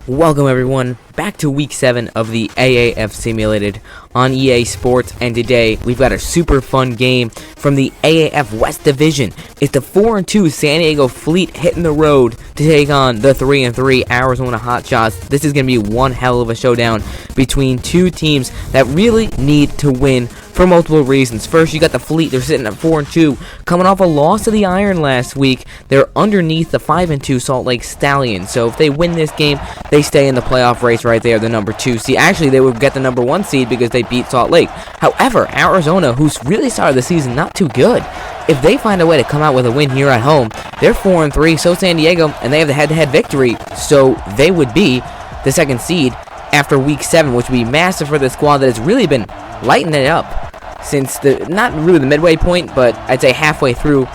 Welcome everyone back to week 7 of the AAF Simulated on EA Sports, and today we've got a super fun game from the AAF West Division. It's the 4-2 San Diego Fleet hitting the road to take on the 3-3 Arizona Hotshots. This is going to be one hell of a showdown between two teams that really need to win for multiple reasons. First, you got the Fleet. They're sitting at 4-2, coming off a loss to the Iron last week. They're underneath the 5-2 Salt Lake Stallions. So if they win this game, they stay in the playoff race right there, the number 2 seed. Actually, they would get the number 1 seed because they beat Salt Lake. However, Arizona, who's really started the season not too good, if they find a way to come out with a win here at home, they're 4-3, so San Diego, and they have the head-to-head victory, so they would be the 2nd seed after week 7, which would be massive for the squad that has really been lighting it up since not really the midway point, but I'd say halfway through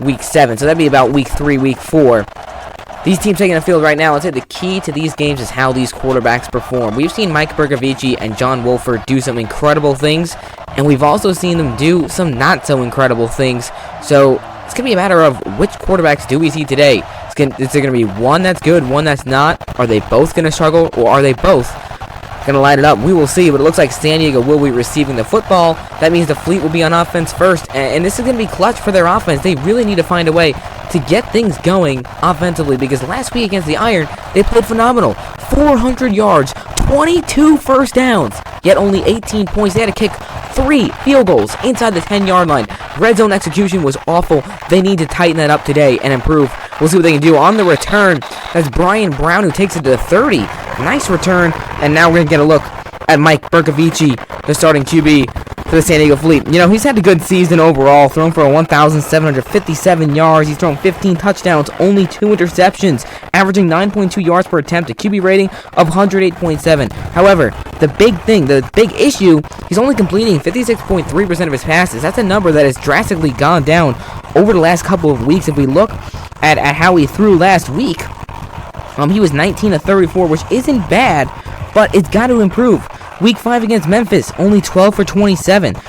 week 7. So that'd be about week 3, week 4. These teams taking the field right now. I'd say the key to these games is how these quarterbacks perform. We've seen Mike Bergovici and John Wolford do some incredible things, and we've also seen them do some not so incredible things. So it's going to be a matter of which quarterbacks do we see today. Is there going to be one that's good, one that's not? Are they both going to struggle, or are they both going to light it up? We will see, but it looks like San Diego will be receiving the football. That means the Fleet will be on offense first, and this is going to be clutch for their offense. They really need to find a way to get things going offensively, because last week against the Iron, they played phenomenal. 400 yards, 22 first downs, yet only 18 points. They had to kick 3 field goals inside the 10-yard line. Red zone execution was awful. They need to tighten that up today and improve. We'll see what they can do. On the return, that's Brian Brown who takes it to the 30. Nice return, and now we're going to get a look at Mike Bergovici, the starting QB for the San Diego Fleet. You know, he's had a good season overall, thrown for 1,757 yards. He's thrown 15 touchdowns, only 2 interceptions, averaging 9.2 yards per attempt, a QB rating of 108.7. However, the big issue, he's only completing 56.3% of his passes. That's a number that has drastically gone down over the last couple of weeks. If we look at how he threw last week, he was 19 of 34, which isn't bad, but it's got to improve. Week 5 against Memphis, only 12 for 27. 2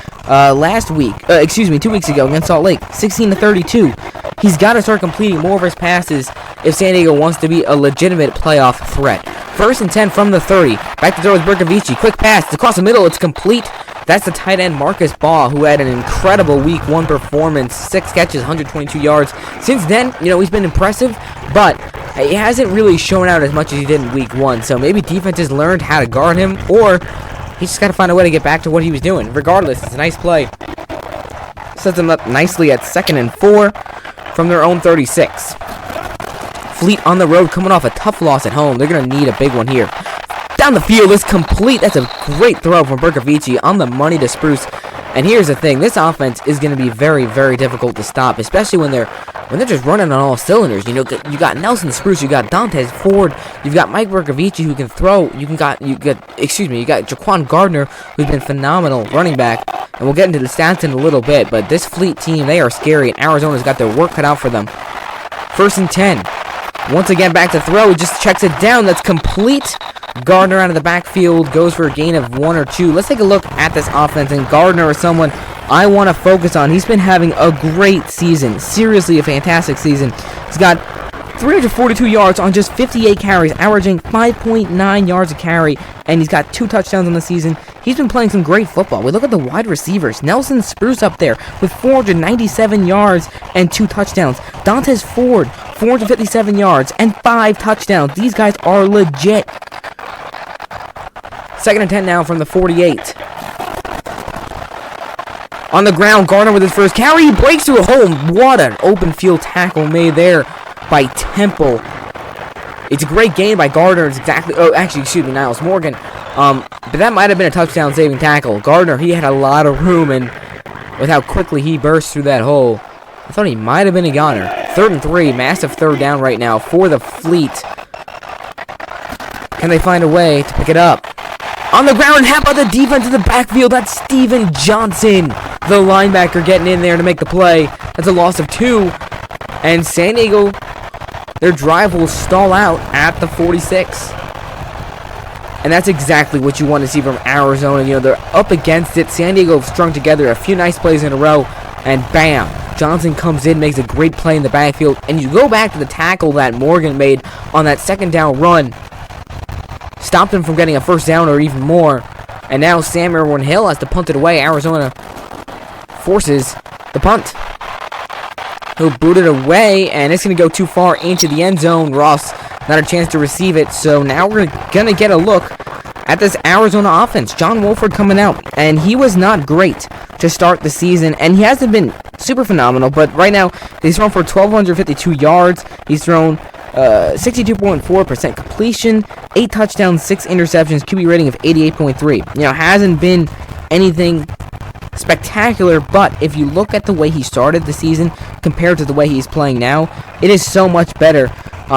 weeks ago against Salt Lake, 16 to 32. He's got to start completing more of his passes if San Diego wants to be a legitimate playoff threat. 1st and 10 from the 30. Back to throw is Bergovici. Quick pass. It's across the middle. It's complete. That's the tight end Marcus Baugh, who had an incredible week 1 performance. 6 catches, 122 yards. Since then, he's been impressive, but he hasn't really shown out as much as he did in week 1. So maybe defense has learned how to guard him, or he's just got to find a way to get back to what he was doing. Regardless, it's a nice play. Sets them up nicely at 2nd and 4 from their own 36. Fleet on the road, coming off a tough loss at home. They're going to need a big one here. Down the field is complete. That's a great throw from Bergovici on the money to Spruce. And here's the thing, this offense is going to be very, very difficult to stop, especially when they're just running on all cylinders. You got Nelson Spruce, you got Dantes Ford, you've got Mike Bergovici who can throw, you got Jaquan Gardner, who's been phenomenal running back, and we'll get into the stats in a little bit, but this Fleet team, they are scary, and Arizona's got their work cut out for them. 1st and 10. Once again, back to throw, he just checks it down, that's complete. Gardner out of the backfield, goes for a gain of 1 or 2. Let's take a look at this offense, and Gardner is someone I want to focus on. He's been having a great season, seriously a fantastic season. He's got 342 yards on just 58 carries, averaging 5.9 yards a carry, and he's got 2 touchdowns on the season. He's been playing some great football. We look at the wide receivers. Nelson Spruce up there with 497 yards and 2 touchdowns. Dantes Ford, 457 yards and 5 touchdowns. These guys are legit. 2nd and 10 now from the 48. On the ground, Gardner with his first carry. He breaks through a hole. What an open field tackle made there by Temple. It's a great game by Gardner. It's Niles Morgan. But that might have been a touchdown saving tackle. Gardner, he had a lot of room, and with how quickly he burst through that hole, I thought he might have been a goner. 3rd and 3, massive 3rd down right now for the Fleet. Can they find a way to pick it up? On the ground, how about the defense in the backfield? That's Steven Johnson, the linebacker, getting in there to make the play. That's a loss of 2. And San Diego, their drive will stall out at the 46. And that's exactly what you want to see from Arizona. They're up against it. San Diego strung together a few nice plays in a row, and bam, Johnson comes in, makes a great play in the backfield, and you go back to the tackle that Morgan made on that second down run. Stopped him from getting a first down or even more. And now Sam Irwin Hill has to punt it away. Arizona forces the punt. He'll boot it away, and it's going to go too far into the end zone. Ross not a chance to receive it, so now we're going to get a look at this Arizona offense. John Wolford coming out, and he was not great to start the season, and he hasn't been super phenomenal, but right now he's thrown for 1,252 yards. He's thrown 62.4% completion, 8 touchdowns, 6 interceptions, QB rating of 88.3. You know, hasn't been anything spectacular, but if you look at the way he started the season compared to the way he's playing now, it is so much better.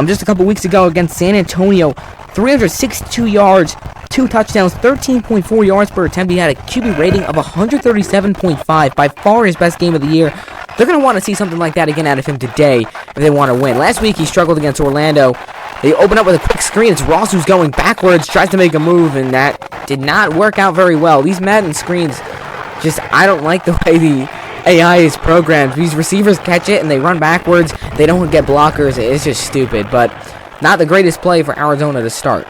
Just a couple weeks ago against San Antonio, 362 yards, 2 touchdowns, 13.4 yards per attempt. He had a QB rating of 137.5, by far his best game of the year. They're going to want to see something like that again out of him today if they want to win. Last week he struggled against Orlando. They open up with a quick screen. It's Ross who's going backwards, tries to make a move, and that did not work out very well. These Madden screens, I don't like the way the AI is programmed. These receivers catch it and they run backwards. They don't get blockers. It's just stupid, but not the greatest play for Arizona to start.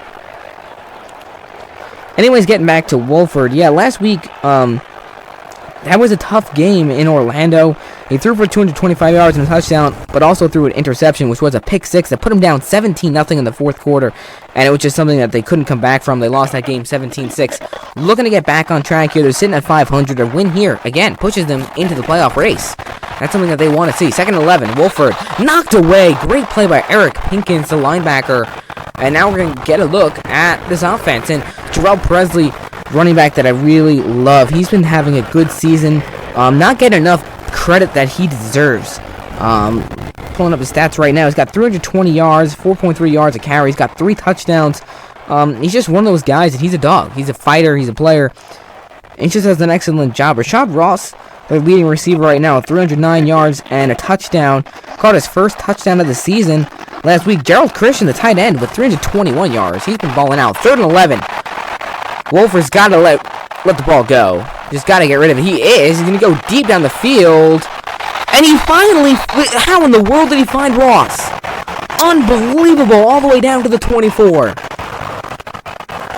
Anyways, getting back to Wolford. Yeah, last week, that was a tough game in Orlando. He threw for 225 yards and a touchdown, but also threw an interception, which was a pick six that put him down 17-0 in the fourth quarter, and it was just something that they couldn't come back from. They lost that game 17-6. Looking to get back on track here. They're sitting at 500. A win here, again, pushes them into the playoff race. That's something that they want to see. Second and 11, Wolford knocked away. Great play by Eric Pinkins, the linebacker. And now we're going to get a look at this offense. And Terrell Presley, running back that I really love. He's been having a good season. Not getting enough credit that he deserves. Pulling up his stats right now. He's got 320 yards, 4.3 yards a carry. He's got 3 touchdowns. He's just one of those guys that he's a dog. He's a fighter. He's a player. And he just does an excellent job. Rashad Ross, their leading receiver right now, 309 yards and a touchdown. Caught his first touchdown of the season last week. Gerald Christian, the tight end, with 321 yards. He's been balling out. Third and 11. Wolford's got to let the ball go. Just got to get rid of it. He is. He's going to go deep down the field. And he finally... How in the world did he find Ross? Unbelievable. All the way down to the 24.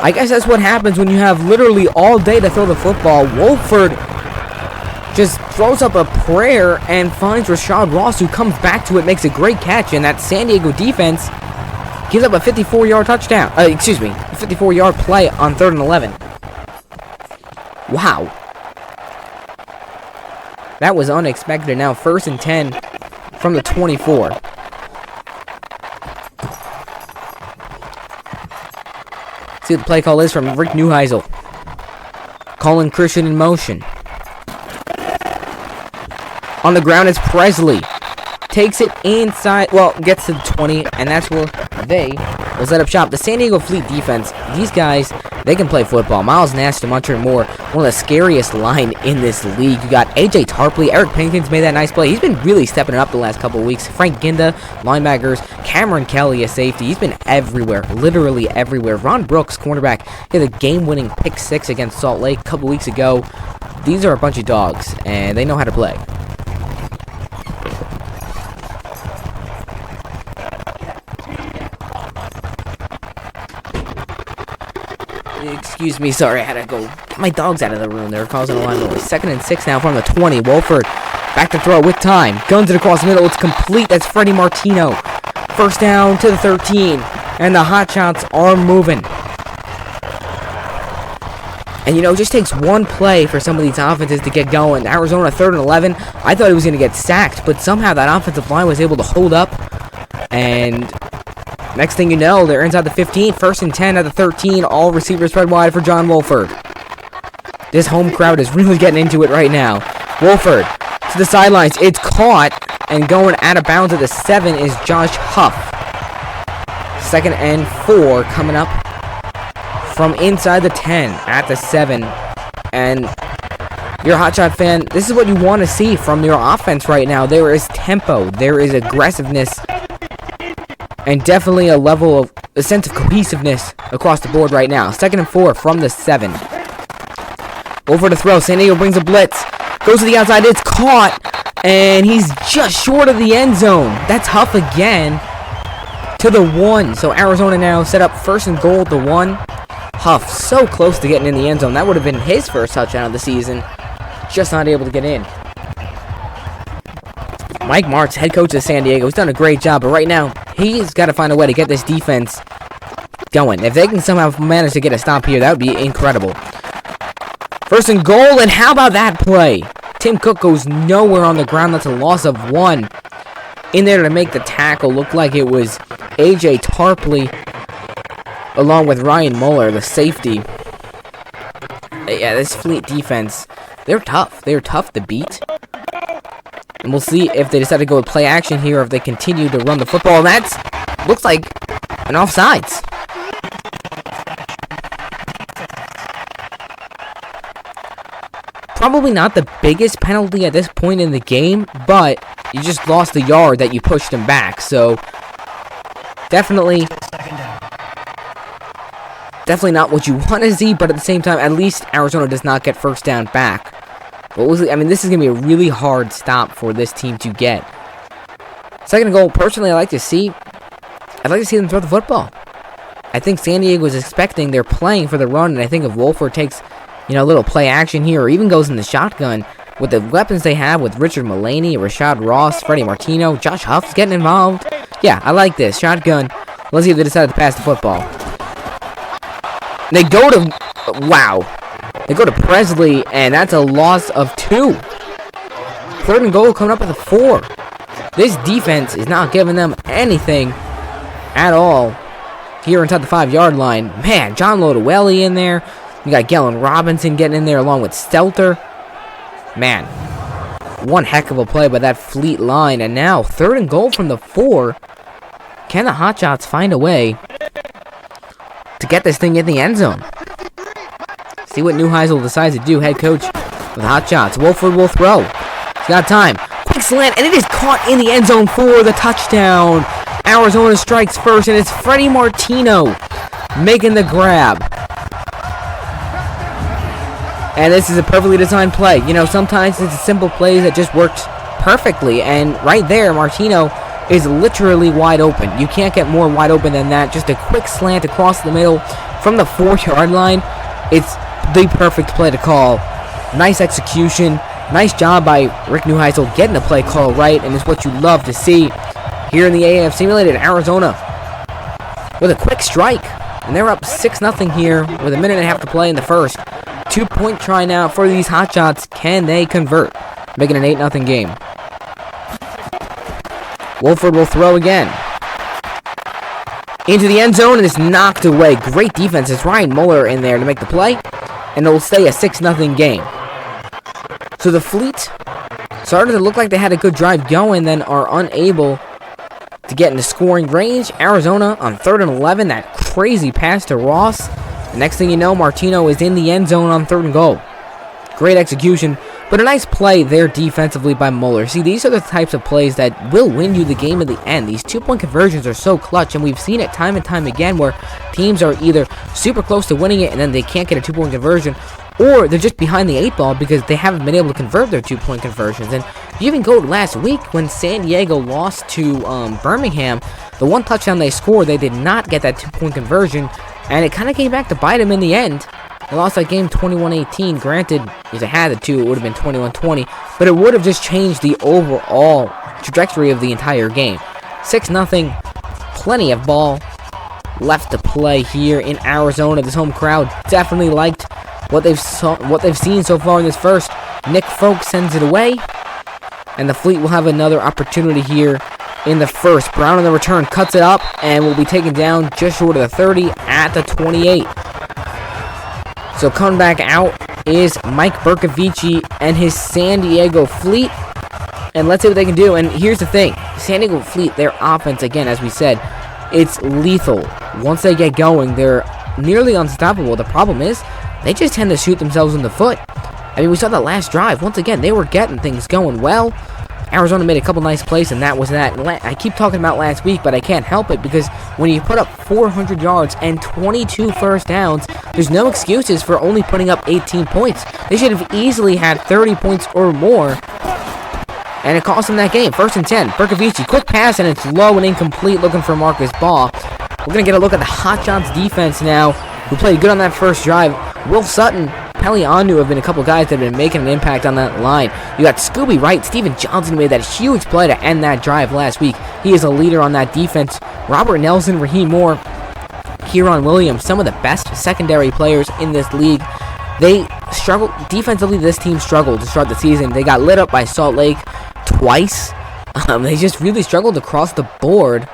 I guess that's what happens when you have literally all day to throw the football. Wolford just throws up a prayer and finds Rashad Ross, who comes back to it, makes a great catch, and that San Diego defense gives up a 54-yard touchdown. 54-yard play on 3rd and 11. Wow. That was unexpected. Now 1st and 10 from the 24. See what the play call is from Rick Neuheisel. Calling Christian in motion. On the ground is Presley. Takes it inside, gets to the 20, and that's where they will set up shop. The San Diego Fleet defense, these guys, they can play football. Miles Nash, DeMontre Moore, one of the scariest line in this league. You got AJ Tarpley. Eric Pinkins made that nice play. He's been really stepping it up the last couple of weeks. Frank Ginda, linebackers. Cameron Kelly, a safety. He's been everywhere, literally everywhere. Ron Brooks, cornerback, he had a game-winning pick 6 against Salt Lake a couple weeks ago. These are a bunch of dogs, and they know how to play. Excuse me, sorry, I had to go get my dogs out of the room. They were causing a lot of noise. 2nd and 6 now from the 20. Wolford back to throw with time. Guns it across the middle. It's complete. That's Freddie Martino. First down to the 13. And the Hotshots are moving. And, it just takes one play for some of these offenses to get going. Arizona, 3rd and 11. I thought he was going to get sacked, but somehow that offensive line was able to hold up. And next thing you know, they're inside the 15. 1st and 10 at the 13. All receivers spread wide for John Wolford. This home crowd is really getting into it right now. Wolford to the sidelines. It's caught. And going out of bounds at the 7 is Josh Huff. 2nd and 4 coming up from inside the 10 at the 7. And you're a Hotshot fan, this is what you want to see from your offense right now. There is tempo. There is aggressiveness. And definitely a sense of cohesiveness across the board right now. 2nd and 4 from the 7. Over to throw. San Diego brings a blitz. Goes to the outside. It's caught. And he's just short of the end zone. That's Huff again. To the 1. So Arizona now set up 1st and goal at the 1. Huff so close to getting in the end zone. That would have been his first touchdown of the season. Just not able to get in. Mike Martz, head coach of San Diego, has done a great job. But right now, he's got to find a way to get this defense going. If they can somehow manage to get a stop here, that would be incredible. 1st and goal. And how about that play? Tim Cook goes nowhere on the ground. That's a loss of 1. In there to make the tackle. Looked like it was A.J. Tarpley along with Ryan Muller, the safety. Yeah, this Fleet defense, they're tough. They're tough to beat. And we'll see if they decide to go with play action here or if they continue to run the football. And that's, looks like, an offsides. Probably not the biggest penalty at this point in the game, but you just lost a yard that you pushed him back. So, definitely not what you want to see, but at the same time, at least Arizona does not get 1st down back. But this is going to be a really hard stop for this team to get. 2nd goal, personally, I'd like to see them throw the football. I think San Diego is expecting, they're playing for the run, and I think if Wolford takes, a little play action here, or even goes in the shotgun, with the weapons they have with Richard Mullaney, Rashad Ross, Freddie Martino, Josh Huff's getting involved. Yeah, I like this. Shotgun. Let's see if they decide to pass the football. They go to Presley, and that's a loss of 2. 3rd and goal coming up at the 4. This defense is not giving them anything at all here inside the 5-yard line. Man, John Lodewelli in there. You got Galen Robinson getting in there along with Stelter. Man, one heck of a play by that Fleet line. And now 3rd and goal from the 4. Can the Hotshots find a way to get this thing in the end zone? See what Neuheisel decides to do, head coach with the Hotshots. Wolford will throw. He's got time. Quick slant, and it is caught in the end zone for the touchdown. Arizona strikes first, and it's Freddie Martino making the grab. And this is a perfectly designed play. Sometimes it's a simple play that just works perfectly. And right there, Martino is literally wide open. You can't get more wide open than that. Just a quick slant across the middle from the 4-yard line. It's the perfect play to call. Nice execution. Nice job by Rick Neuheisel getting the play call right. And it's what you love to see here in the AAF Simulated. Arizona with a quick strike. And they're up 6-0 here with a minute and a half to play in the first. 2-point try now for these Hotshots. Can they convert? Making an 8-0 game. Wolford will throw again. Into the end zone, and it's knocked away. Great defense. It's Ryan Muller in there to make the play. And it will stay a 6-0 game. So the Fleet started to look like they had a good drive going, then are unable to get into scoring range. Arizona on 3rd and 11. That crazy pass to Ross. The next thing you know, Martino is in the end zone on 3rd and goal. Great execution, but a nice play there defensively by Muller. See, these are the types of plays that will win you the game in the end. These 2-point conversions are so clutch, and we've seen it time and time again where teams are either super close to winning it and then they can't get a 2-point conversion, or they're just behind the 8 ball because they haven't been able to convert their 2-point conversions. And you even go last week when San Diego lost to Birmingham, the one touchdown they scored, they did not get that 2-point conversion, and it kind of came back to bite them in the end. They lost that game 21-18. Granted, if they had the 2, it would have been 21-20, but it would have just changed the overall trajectory of the entire game. 6-0, plenty of ball left to play here in Arizona. This home crowd definitely liked what they've seen so far in this first. Nick Folk sends it away, and the Fleet will have another opportunity here in the first. Brown on the return cuts it up and will be taken down just short of the 30 at the 28. So coming back out is Mike Bercovici and his San Diego Fleet. And let's see what they can do. And here's the thing. San Diego Fleet, their offense, again, as we said, it's lethal. Once they get going, they're nearly unstoppable. The problem is, they just tend to shoot themselves in the foot. I mean, we saw that last drive. Once again, they were getting things going well. Arizona made a couple nice plays, and that was that. I keep talking about last week, but I can't help it because when you put up 400 yards and 22 first downs, there's no excuses for only putting up 18 points. They should have easily had 30 points or more, and it cost them that game. 1st and 10. Berkovici, quick pass, and it's low and incomplete, looking for Marcus Ball. We're going to get a look at the Hotshots defense now, who played good on that first drive. Will Sutton, Pelianu have been a couple guys that have been making an impact on that line. You got Scooby Wright. Steven Johnson made that huge play to end that drive last week. He is a leader on that defense. Robert Nelson, Raheem Moore, Kieran Williams, some of the best secondary players in this league. They struggled defensively. This team struggled to start the season. They got lit up by Salt Lake twice. They just really struggled across the board.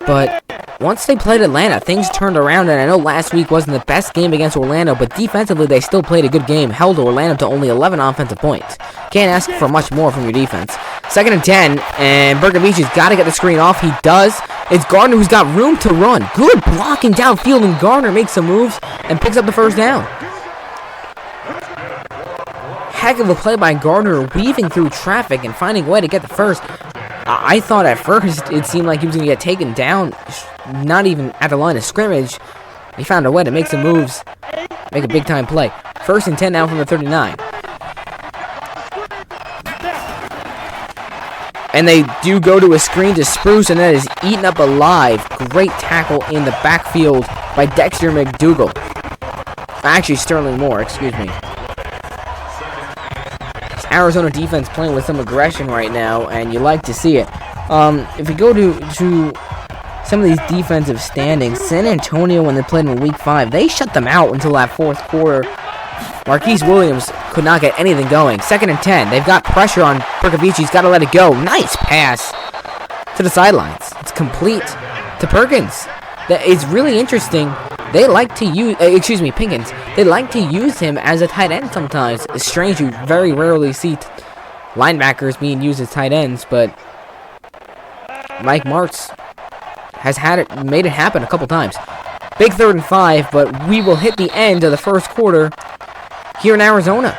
But once they played Atlanta, things turned around, and I know last week wasn't the best game against Orlando, but defensively they still played a good game, held Orlando to only 11 offensive points. Can't ask for much more from your defense. 2nd and 10, and Berkovici's got to get the screen off. He does. It's Gardner who's got room to run. Good blocking downfield, and Gardner makes some moves and picks up the first down. Heck of a play by Gardner, weaving through traffic and finding a way to get the first. I thought at first it seemed like he was going to get taken down, not even at the line of scrimmage. He found a way to make some moves, make a big-time play. 1st and 10 now from the 39. And they do go to a screen to Spruce, and that is eaten up alive. Great tackle in the backfield by Dexter McDougal. Actually, Sterling Moore, excuse me. Arizona defense playing with some aggression right now, and you like to see it. If we go to some of these defensive standings, San Antonio, when they played in Week 5, they shut them out until that 4th quarter. Marquise Williams could not get anything going. 2nd and 10. They've got pressure on Berkovici's got to let it go. Nice pass to the sidelines. It's complete to Perkins. It's really interesting. They like to use, Pinkins. They like to use him as a tight end sometimes. It's strange, you very rarely see linebackers being used as tight ends, but Mike Martz has made it happen a couple times. Big 3rd and 5, but we will hit the end of the first quarter here in Arizona.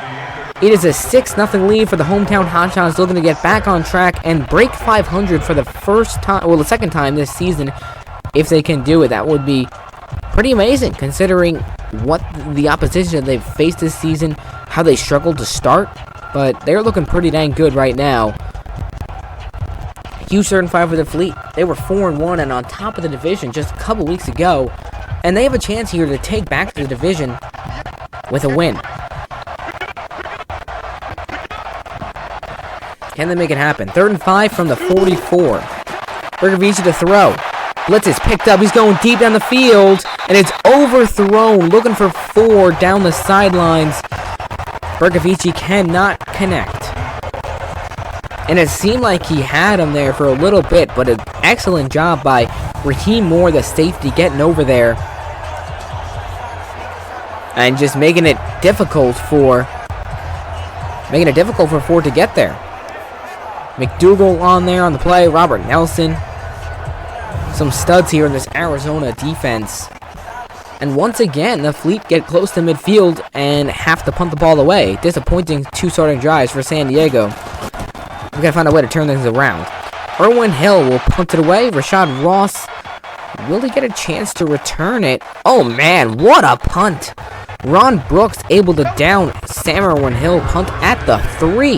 It is a 6-0 lead for the hometown Hotshots, looking to get back on track and break 500 for the the second time this season. If they can do it, that would be pretty amazing, considering what the opposition they've faced this season, how they struggled to start, but they're looking pretty dang good right now. Huge 3rd and 5 for the Fleet. They were 4-1 and on top of the division just a couple weeks ago, and they have a chance here to take back the division with a win. Can they make it happen? 3rd and 5 from the 44. Berkovici to throw. Blitz is picked up. He's going deep down the field, and it's overthrown. Looking for 4 down the sidelines. Berkovici cannot connect. And it seemed like he had him there for a little bit, but an excellent job by Raheem Moore, the safety, getting over there and just making it difficult for Ford to get there. McDougal on there on the play. Robert Nelson. Some studs here in this Arizona defense. And once again, the Fleet get close to midfield and have to punt the ball away. Disappointing 2 starting drives for San Diego. We gotta find a way to turn things around. Erwin Hill will punt it away. Rashad Ross, will he get a chance to return it? Oh man, what a punt. Ron Brooks able to down Sam Erwin Hill, punt at the 3.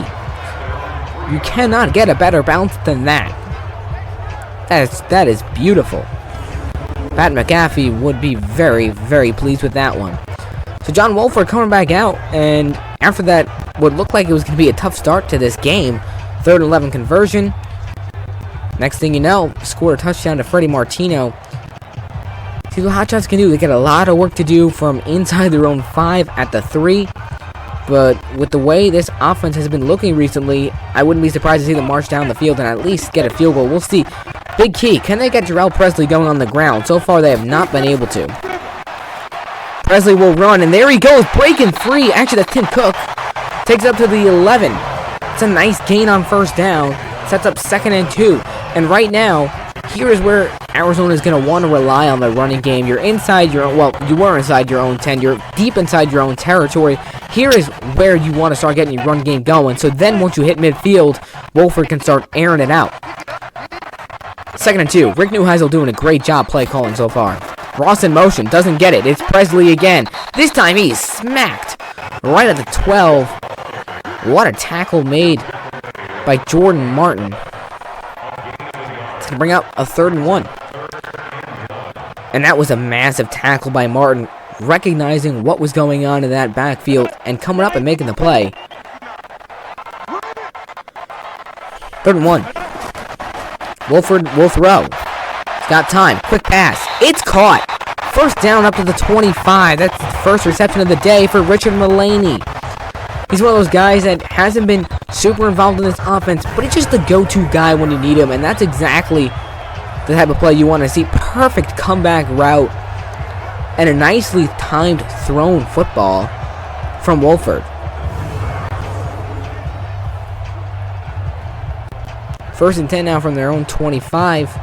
You cannot get a better bounce than that. That is beautiful. Pat McAfee would be very, very pleased with that one. So John Wolford coming back out, and after that, what looked like it was going to be a tough start to this game. 3rd and 11 conversion. Next thing you know, scored a touchdown to Freddie Martino. See what Hotshots can do. They got a lot of work to do from inside their own 5 at the 3. But with the way this offense has been looking recently, I wouldn't be surprised to see them march down the field and at least get a field goal. We'll see. Big key. Can they get Jarrell Presley going on the ground? So far, they have not been able to. Presley will run, and there he goes, breaking free. Actually, that's Tim Cook. Takes it up to the 11. It's a nice gain on 1st down. Sets up 2nd and 2. And right now, Here is where Arizona is going to want to rely on the running game. You're inside your own, well, you were inside your own 10. You're deep inside your own territory. Here is where you want to start getting your run game going. So then once you hit midfield, Wolford can start airing it out. 2nd and 2. Rick Neuheisel doing a great job play calling so far. Ross in motion, doesn't get it. It's Presley again. This time he's smacked right at the 12. What a tackle made by Jordan Martin. It's going to bring up a 3rd and 1. And that was a massive tackle by Martin, recognizing what was going on in that backfield and coming up and making the play. 3rd and 1. Wolford will throw. He's got time. Quick pass. It's caught. 1st down up to the 25. That's the first reception of the day for Richard Mullaney. He's one of those guys that hasn't been super involved in this offense, but he's just the go-to guy when you need him, and that's exactly the type of play you want to see. Perfect comeback route and a nicely timed thrown football from Wolford. 1st and 10 now from their own 25.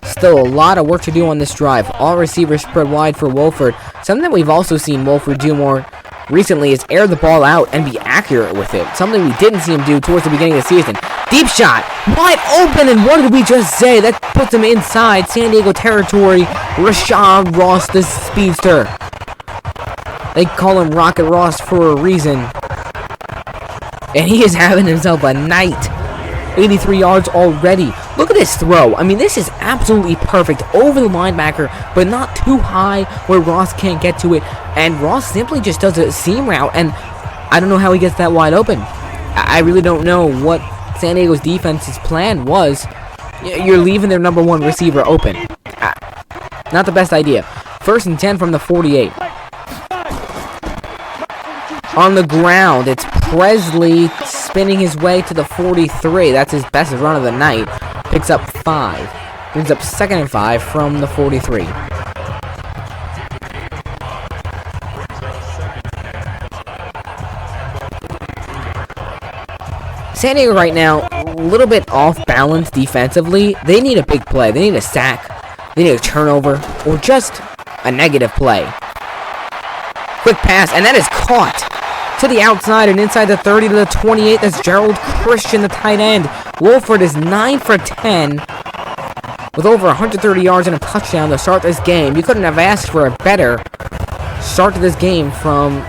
Still a lot of work to do on this drive. All receivers spread wide for Wolford. Something that we've also seen Wolford do more recently is air the ball out and be accurate with it. Something we didn't see him do towards the beginning of the season. Deep shot. Wide open, and what did we just say? That puts him inside San Diego territory. Rashad Ross, the speedster. They call him Rocket Ross for a reason. And he is having himself a night. 83 yards already. Look at this throw. I mean, this is absolutely perfect. Over the linebacker, but not too high where Ross can't get to it. And Ross simply just does a seam route, and I don't know how he gets that wide open. I really don't know what San Diego's defense's plan was. You're leaving their number 1 receiver open. Not the best idea. 1st and 10 from the 48. On the ground, it's Presley spinning his way to the 43. That's his best run of the night. Picks up 5. Brings up 2nd and 5 from the 43. San Diego right now, a little bit off balance defensively. They need a big play. They need a sack. They need a turnover. Or just a negative play. Quick pass, and that is caught. To the outside and inside the 30 to the 28. That's Gerald Christian, the tight end. Wolford is 9 for 10 with over 130 yards and a touchdown to start this game. You couldn't have asked for a better start to this game from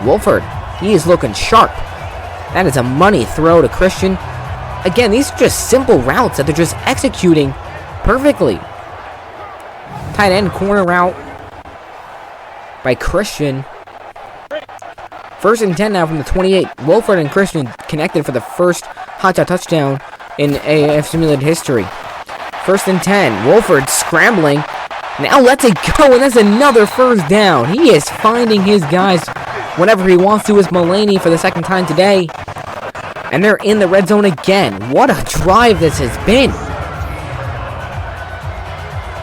Wolford. He is looking sharp. That is a money throw to Christian. Again, these are just simple routes that they're just executing perfectly. Tight end corner route by Christian. 1st and 10 now from the 28. Wolford and Christian connected for the first hotshot touchdown in AAF Simulated history. 1st and 10. Wolford scrambling. Now lets it go, and that's another 1st down. He is finding his guys whenever he wants to. Is Mullaney for the 2nd time today. And they're in the red zone again. What a drive this has been.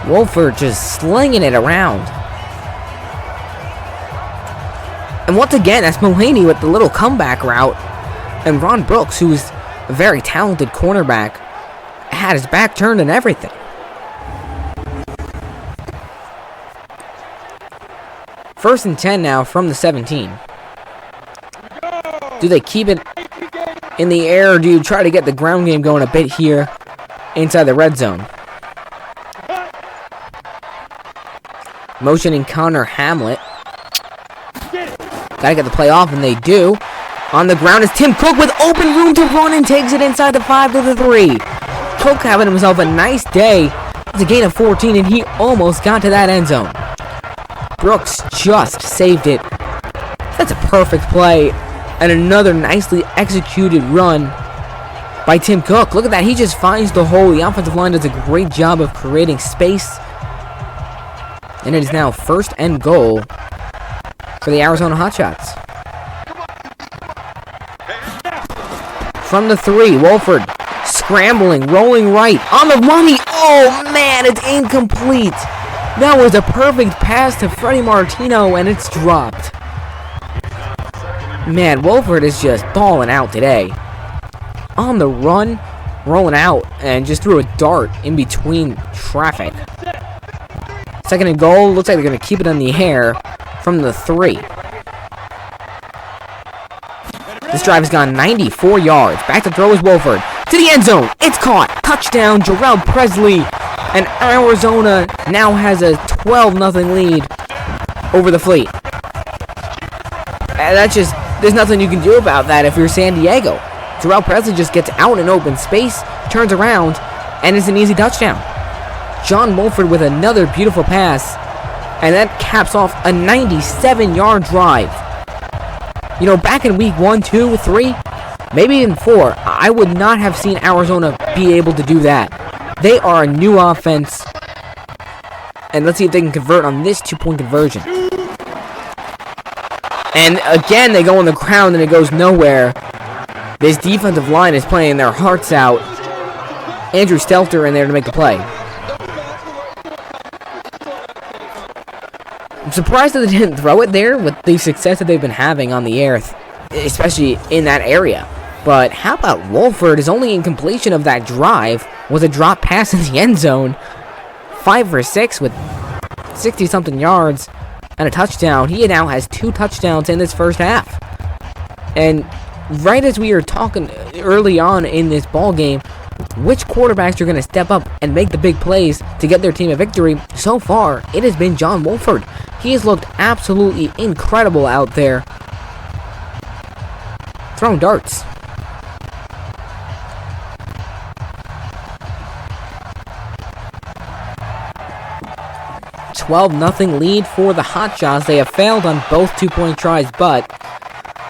Wolford just slinging it around. And once again, that's Mullaney with the little comeback route. And Ron Brooks, who is a very talented cornerback, had his back turned and everything. First and 10 now from the 17. Do they keep it in the air, or do you try to get the ground game going a bit here inside the red zone? Motioning Connor Hamlet. Gotta get the play off, and they do. On the ground is Tim Cook with open room to run and takes it inside the 5 to the 3. Cook having himself a nice day. It's a gain of 14, and he almost got to that end zone. Brooks just saved it. That's a perfect play. And another nicely executed run by Tim Cook. Look at that. He just finds the hole. The offensive line does a great job of creating space. And it is now 1st and goal for the Arizona Hotshots. From the 3, Wolford scrambling, rolling right, on the money. Oh man, it's incomplete. That was a perfect pass to Freddie Martino, and it's dropped. Man, Wolford is just balling out today. On the run, rolling out, and just threw a dart in between traffic. Second and goal. Looks like they're going to keep it in the air from the 3. This drive has gone 94 yards. Back to throw is Wolford. To the end zone. It's caught. Touchdown, Jarrell Presley. And Arizona now has a 12-0 lead over the Fleet. And that's just, there's nothing you can do about that if you're San Diego. Jarrell Presley just gets out in open space, turns around, and it's an easy touchdown. John Wolford with another beautiful pass, and that caps off a 97-yard drive. You know, back in week 1, 2, 3, maybe even 4, I would not have seen Arizona be able to do that. They are a new offense, and let's see if they can convert on this 2-point conversion. And again, they go on the ground, and it goes nowhere. This defensive line is playing their hearts out. Andrew Stelter in there to make the play. I'm surprised that they didn't throw it there with the success that they've been having on the air, especially in that area. But how about Wolford? His only incompletion of that drive was a drop pass in the end zone. 5 for 6 with 60-something yards and a touchdown. He now has 2 touchdowns in this first half. And right as we were talking early on in this ball game, which quarterbacks are going to step up and make the big plays to get their team a victory? So far, it has been John Wolford. He has looked absolutely incredible out there, throwing darts. $12-0 lead for the Hotshots. They have failed on both 2-point tries, but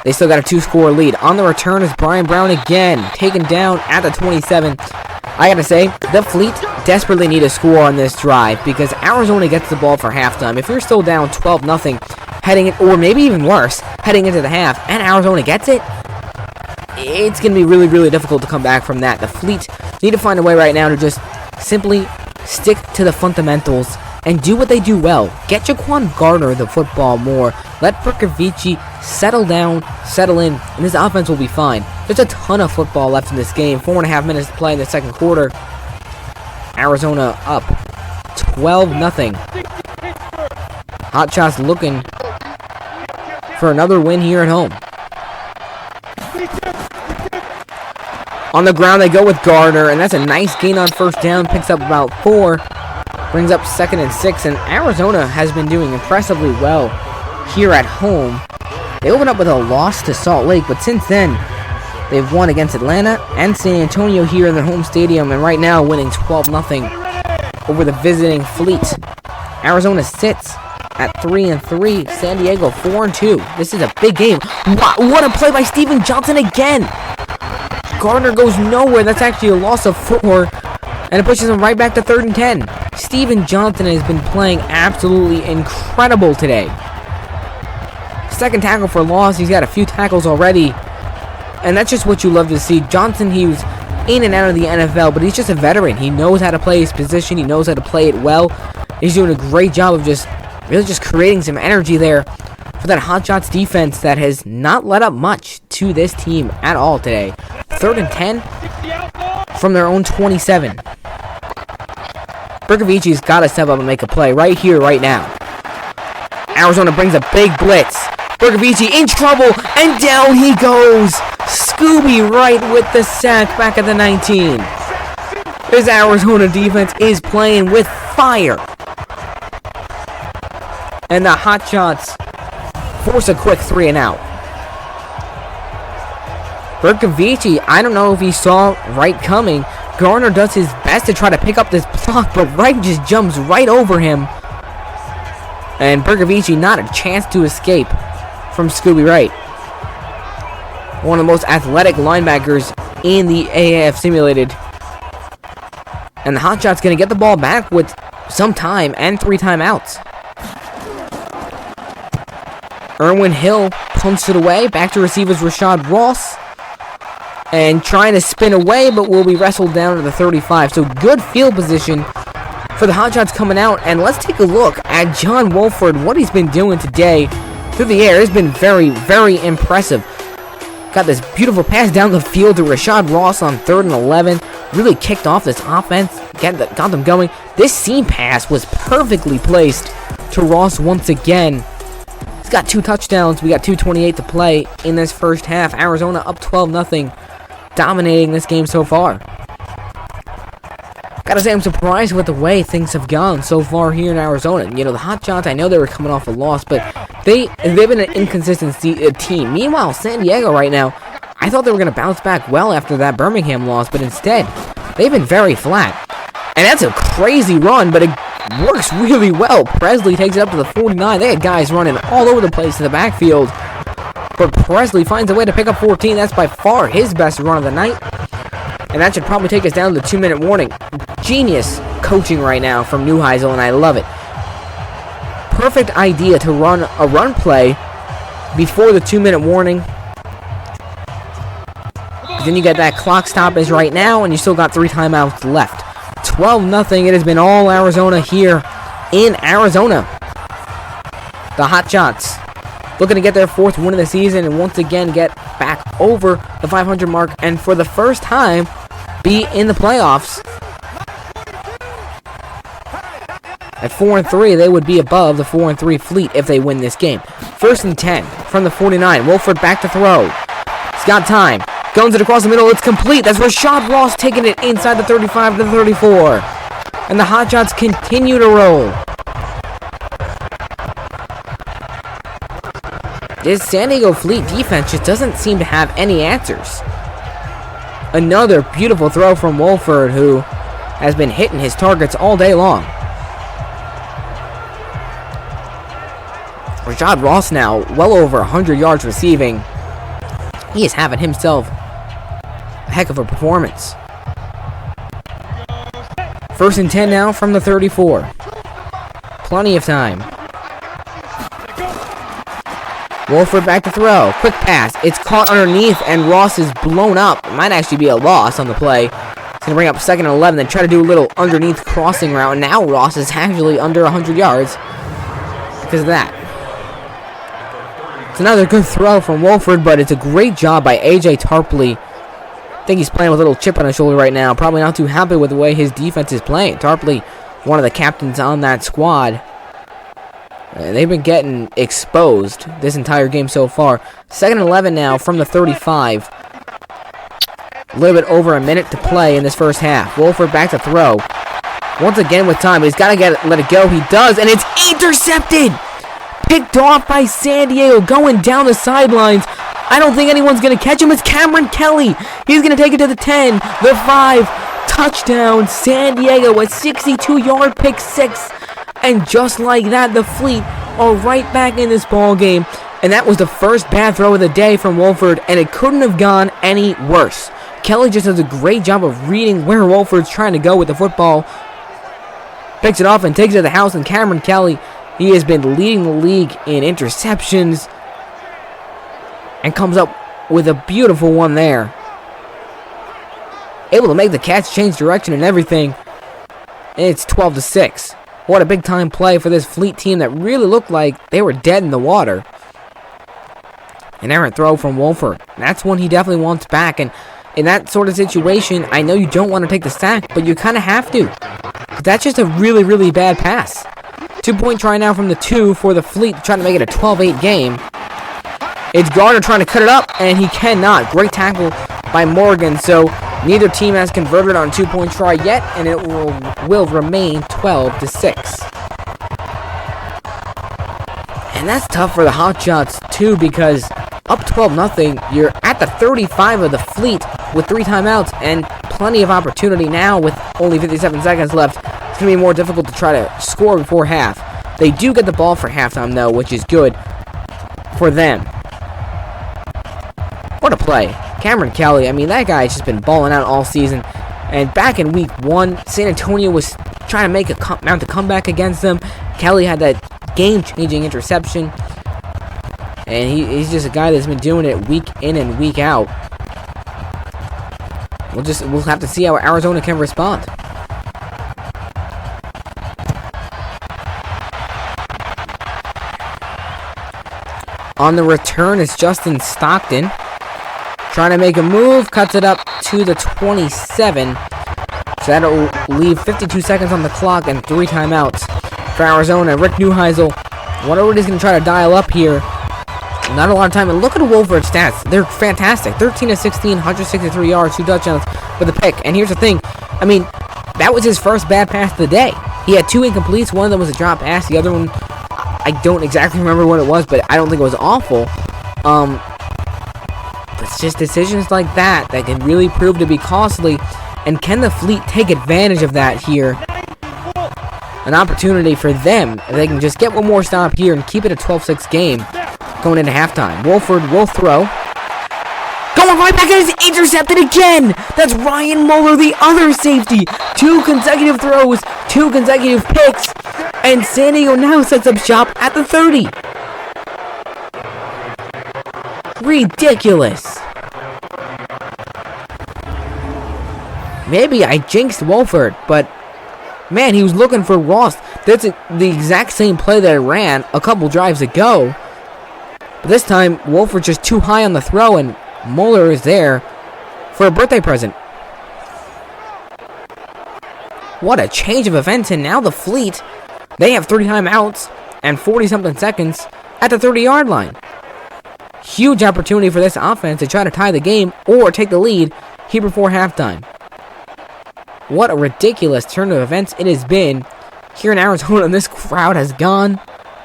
they still got a 2-score lead. On the return is Brian Brown again, taken down at the 27. I gotta say, the Fleet desperately need a score on this drive because Arizona gets the ball for halftime. If you're still down 12-0 heading in, or maybe even worse, heading into the half, and Arizona gets it, it's gonna be really, really difficult to come back from that. The Fleet need to find a way right now to just simply stick to the fundamentals and do what they do well. Get Jaquan Gardner the football more. Let Brkovici settle down, settle in, and this offense will be fine. There's a ton of football left in this game. 4.5 minutes to play in the second quarter. Arizona up 12-0. Hotshots looking for another win here at home. On the ground they go with Gardner, and that's a nice gain on first down. Picks up about 4. Brings up 2nd and 6, and Arizona has been doing impressively well here at home. They opened up with a loss to Salt Lake, but since then, they've won against Atlanta and San Antonio here in their home stadium, and right now winning 12-0 over the visiting Fleet. Arizona sits at 3-3, San Diego 4-2. This is a big game. What a play by Steven Johnson again! Gardner goes nowhere. That's actually a loss of 4. And it pushes him right back to 3rd and 10. Steven Johnson has been playing absolutely incredible today. Second tackle for loss. He's got a few tackles already. And that's just what you love to see. Johnson, he was in and out of the NFL, but he's just a veteran. He knows how to play his position. He knows how to play it well. He's doing a great job of just creating some energy there for that Hotshots defense that has not let up much to this team at all today. 3rd and 10 from their own 27. Brkovici's got to step up and make a play right here, right now. Arizona brings a big blitz. Brkovici in trouble, and down he goes. Scooby Wright with the sack back at the 19. This Arizona defense is playing with fire. And the Hotshots force a quick 3 and out. Brkovici, I don't know if he saw Wright coming. Gardner does his best to try to pick up this block, but Wright just jumps right over him. And Brkovici not a chance to escape from Scooby Wright. One of the most athletic linebackers in the AAF Simulated. And the Hotshots going to get the ball back with some time and 3 timeouts. Erwin Hill punts it away. Back to receivers Rashad Ross. And trying to spin away, but will be wrestled down to the 35. So good field position for the Hotshots coming out. And let's take a look at John Wolford. What he's been doing today through the air has been very, very impressive. Got this beautiful pass down the field to Rashad Ross on 3rd and 11. really kicked off this offense, got them going. This seam pass was perfectly placed to Ross once again. He's got 2 touchdowns. We got 2:28 to play in this first half. Arizona up 12-0, dominating this game so far. Gotta say, I'm surprised with the way things have gone so far here in Arizona. You know, the Hotshots, I know they were coming off a loss, but they've been an inconsistent team. Meanwhile, San Diego right now, I thought they were going to bounce back well after that Birmingham loss, but instead, they've been very flat. And that's a crazy run, but it works really well. Presley takes it up to the 49. They had guys running all over the place in the backfield, but Presley finds a way to pick up 14. That's by far his best run of the night. And that should probably take us down to the 2-minute warning. Genius coaching right now from Neuheisel, and I love it. Perfect idea to run a run play before the 2-minute warning. Then you get that clock stoppage right now, and you still got 3 timeouts left. 12-0. It has been all Arizona here in Arizona. The Hotshots looking to get their 4th win of the season and once again get back over the 500 mark, and for the first time be in the playoffs. At 4-3, they would be above the 4-3 Fleet if they win this game. 1st and 10 from the 49. Wolford back to throw. He's got time. Guns it across the middle. It's complete. That's Rashad Ross taking it inside the 35 to the 34. And the Hotshots continue to roll. This San Diego Fleet defense just doesn't seem to have any answers. Another beautiful throw from Wolford, who has been hitting his targets all day long. Rashad Ross now well over 100 yards receiving. He is having himself a heck of a performance. 1st and 10 now from the 34. Plenty of time. Wolford back to throw. Quick pass. It's caught underneath, and Ross is blown up. It might actually be a loss on the play. He's going to bring up 2nd and 11, then try to do a little underneath crossing route. And now Ross is actually under 100 yards because of that. It's another good throw from Wolford, but it's a great job by A.J. Tarpley. I think he's playing with a little chip on his shoulder right now. Probably not too happy with the way his defense is playing. Tarpley, one of the captains on that squad. They've been getting exposed this entire game so far. 2nd and 11 now from the 35. A little bit over a minute to play in this first half. Wolford back to throw. Once again with time. He's got to let it go. He does, and it's intercepted! Picked off by San Diego, going down the sidelines. I don't think anyone's going to catch him. It's Cameron Kelly. He's going to take it to the 10, the 5. Touchdown, San Diego, a 62-yard pick 6. And just like that, the Fleet are right back in this ball game. And that was the first bad throw of the day from Wolford, and it couldn't have gone any worse. Kelly just does a great job of reading where Wolford's trying to go with the football. Picks it off and takes it to the house, and Cameron Kelly, he has been leading the league in interceptions and comes up with a beautiful one there. Able to make the catch, change direction and everything. It's 12-6. What a big time play for this Fleet team that really looked like they were dead in the water. An errant throw from Wolford. That's one he definitely wants back. And in that sort of situation, I know you don't want to take the sack, but you kind of have to. That's just a really, really bad pass. 2-point try now from the 2 for the Fleet, trying to make it a 12-8 game. It's Gardner trying to cut it up, and he cannot. Great tackle by Morgan. So neither team has converted on a 2-point try yet, and it will remain 12-6. And that's tough for the Hotshots too, because up 12-0, you're at the 35 of the Fleet with 3 timeouts and plenty of opportunity now with only 57 seconds left. It's going to be more difficult to try to score before half. They do get the ball for halftime though, which is good for them. What a play. Cameron Kelly, I mean, that guy's just been balling out all season. And back in week 1, San Antonio was trying to make mount a comeback against them. Kelly had that game-changing interception. And he's just a guy that's been doing it week in and week out. We'll have to see how Arizona can respond. On the return is Justin Stockton. Trying to make a move, cuts it up to the 27. So that'll leave 52 seconds on the clock and 3 timeouts for Arizona. Rick Neuheisel, whatever he's going to try to dial up here. Not a lot of time. And look at the Wolford stats. They're fantastic. 13 of 16, 163 yards, 2 touchdowns with a pick. And here's the thing. I mean, that was his first bad pass of the day. He had 2 incompletes. One of them was a drop pass. The other one, I don't exactly remember what it was, but I don't think it was awful. It's just decisions like that that can really prove to be costly. And can the Fleet take advantage of that here? An opportunity for them, if they can just get one more stop here and keep it a 12-6 game going into halftime. Wolford will throw. Going right back and is intercepted again! That's Ryan Muller, the other safety. 2 consecutive throws, 2 consecutive picks, and San Diego now sets up shop at the 30. Ridiculous. Maybe I jinxed Wolford, but man, he was looking for Ross. That's the exact same play that I ran a couple drives ago. But this time, Wolford's just too high on the throw, and Muller is there for a birthday present. What a change of events, and now the Fleet, they have 3 timeouts and 40-something seconds at the 30-yard line. Huge opportunity for this offense to try to tie the game or take the lead here before halftime. What a ridiculous turn of events it has been here in Arizona, and this crowd has gone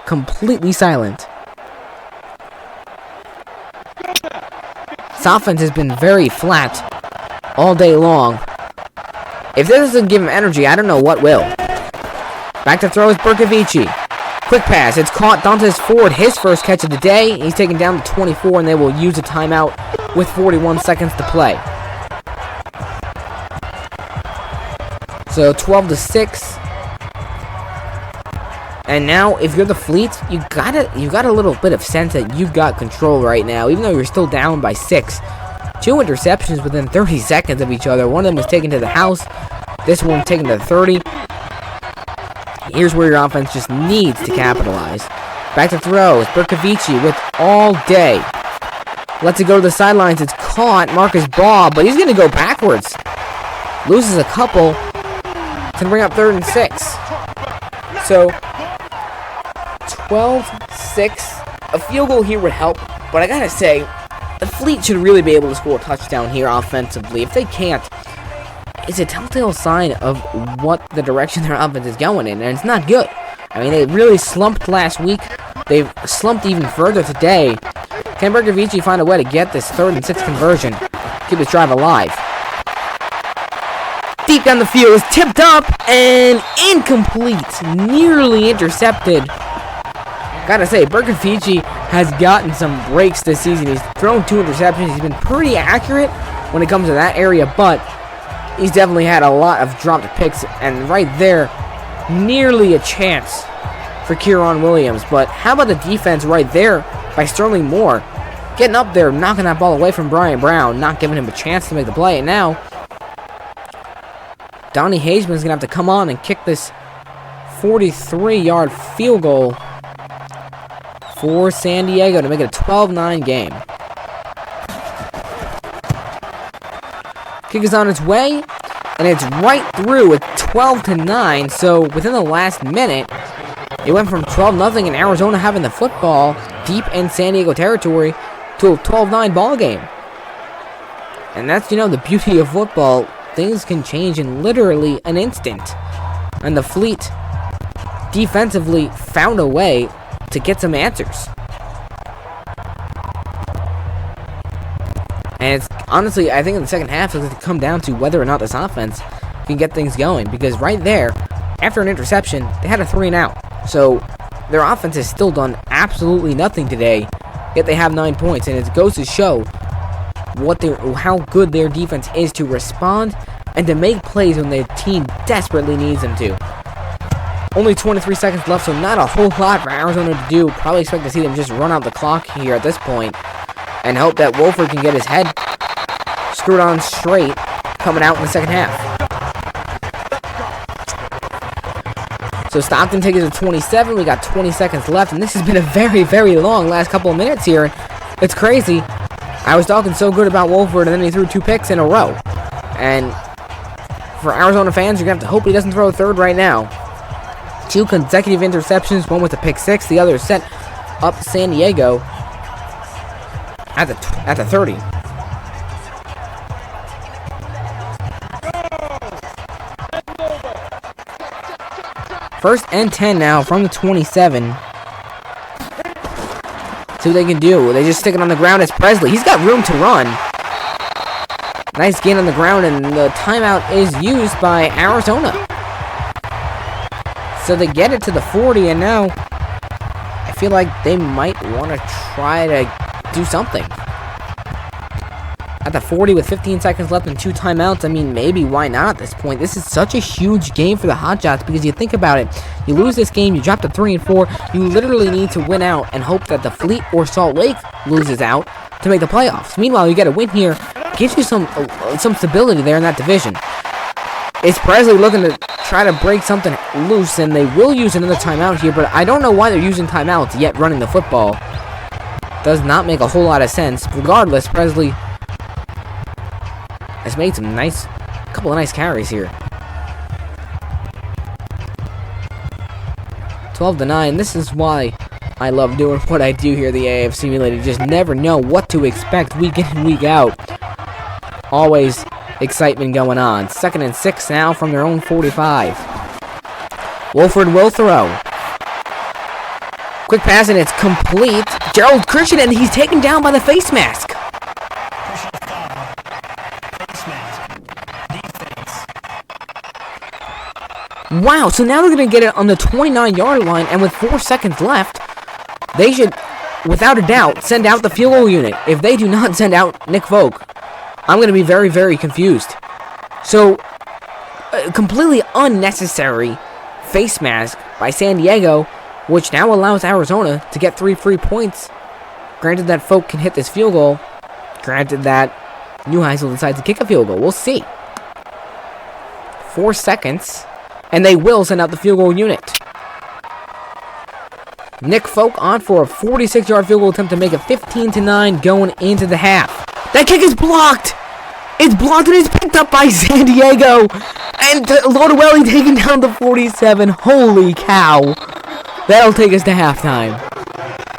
completely silent. This offense has been very flat all day long. If this doesn't give him energy, I don't know what will. Back to throw is Berkovici. Quick pass. It's caught. Dantes Ford, his first catch of the day. He's taken down to 24, and they will use a timeout with 41 seconds to play. So 12-6. And now, if you're the Fleet, you got a little bit of sense that you've got control right now, even though you're still down by 6. 2 interceptions within 30 seconds of each other. One of them was taken to the house. This one taken to the 30. Here's where your offense just needs to capitalize. Back to throw. It's Berkovici with all day. Lets it go to the sidelines. It's caught. Marcus Baugh, but he's going to go backwards. Loses a couple to bring up 3rd and 6. So 12-6. A field goal here would help, but I gotta say, the Fleet should really be able to score a touchdown here offensively. If they can't, it's a telltale sign of what the direction their offense is going in, and it's not good. I mean, they really slumped last week. They've slumped even further today. Can Berkovici find a way to get this 3rd and 6 conversion? Keep this drive alive. Deep down the field is tipped up and incomplete. Nearly intercepted. Gotta say, Berkovici has gotten some breaks this season. He's thrown 2 interceptions. He's been pretty accurate when it comes to that area, but he's definitely had a lot of dropped picks, and right there, nearly a chance for Kieran Williams. But how about the defense right there by Sterling Moore? Getting up there, knocking that ball away from Brian Brown, not giving him a chance to make the play. And now, Donnie Hageman's going to have to come on and kick this 43-yard field goal for San Diego to make it a 12-9 game. Kick is on its way, and it's right through at 12-9. So within the last minute, it went from 12-0 in Arizona having the football deep in San Diego territory to a 12-9 ball game. And that's, the beauty of football. Things can change in literally an instant. And the Fleet defensively found a way to get some answers. And it's honestly, I think in the second half, it's going to come down to whether or not this offense can get things going. Because right there, after an interception, they had a 3-and-out. So their offense has still done absolutely nothing today, yet they have 9 points. And it goes to show how good their defense is to respond and to make plays when their team desperately needs them to. Only 23 seconds left, so not a whole lot for Arizona to do. Probably expect to see them just run out the clock here at this point and hope that Wolford can get his head screwed on straight coming out in the second half. So Stockton takes it to 27. We got 20 seconds left, and this has been a very, very long last couple of minutes here. It's crazy. I was talking so good about Wolford, and then he threw 2 picks in a row. And for Arizona fans, you're going to have to hope he doesn't throw a third right now. 2 consecutive interceptions, one with a pick 6, the other set up San Diego at the 30. First and 10 now from the 27. See what they can do. They just stick it on the ground as Presley. He's got room to run. Nice gain on the ground, and the timeout is used by Arizona. So they get it to the 40, and now I feel like they might want to try to do something. At the 40 with 15 seconds left and 2 timeouts, I mean, maybe why not at this point? This is such a huge game for the Hotshots because you think about it. You lose this game, you drop to 3 and 4, you literally need to win out and hope that the Fleet or Salt Lake loses out to make the playoffs. Meanwhile, you get a win here, gives you some stability there in that division. It's Presley looking to try to break something loose, and they will use another timeout here, but I don't know why they're using timeouts yet running the football. Does not make a whole lot of sense. Regardless, Presley has made some couple of nice carries here. 12-9. This is why I love doing what I do here, the AAF Simulated. You just never know what to expect week in and week out. Always excitement going on. 2nd and 6 now from their own 45. Wolford will throw. Quick pass, and it's complete. Gerald Christian, and he's taken down by the face mask. Wow, so now they're going to get it on the 29-yard line, and with 4 seconds left, they should, without a doubt, send out the field goal unit. If they do not send out Nick Folk, I'm going to be very, very confused. So, completely unnecessary face mask by San Diego, which now allows Arizona to get 3 free points. Granted that Folk can hit this field goal. Granted that Neuheisel decides to kick a field goal. We'll see. 4 seconds. And they will send out the field goal unit. Nick Folk on for a 46-yard field goal attempt to make it 15-9 going into the half. That kick is blocked! It's blocked and it's picked up by San Diego! And Lodewelli taking down the 47. Holy cow. That'll take us to halftime.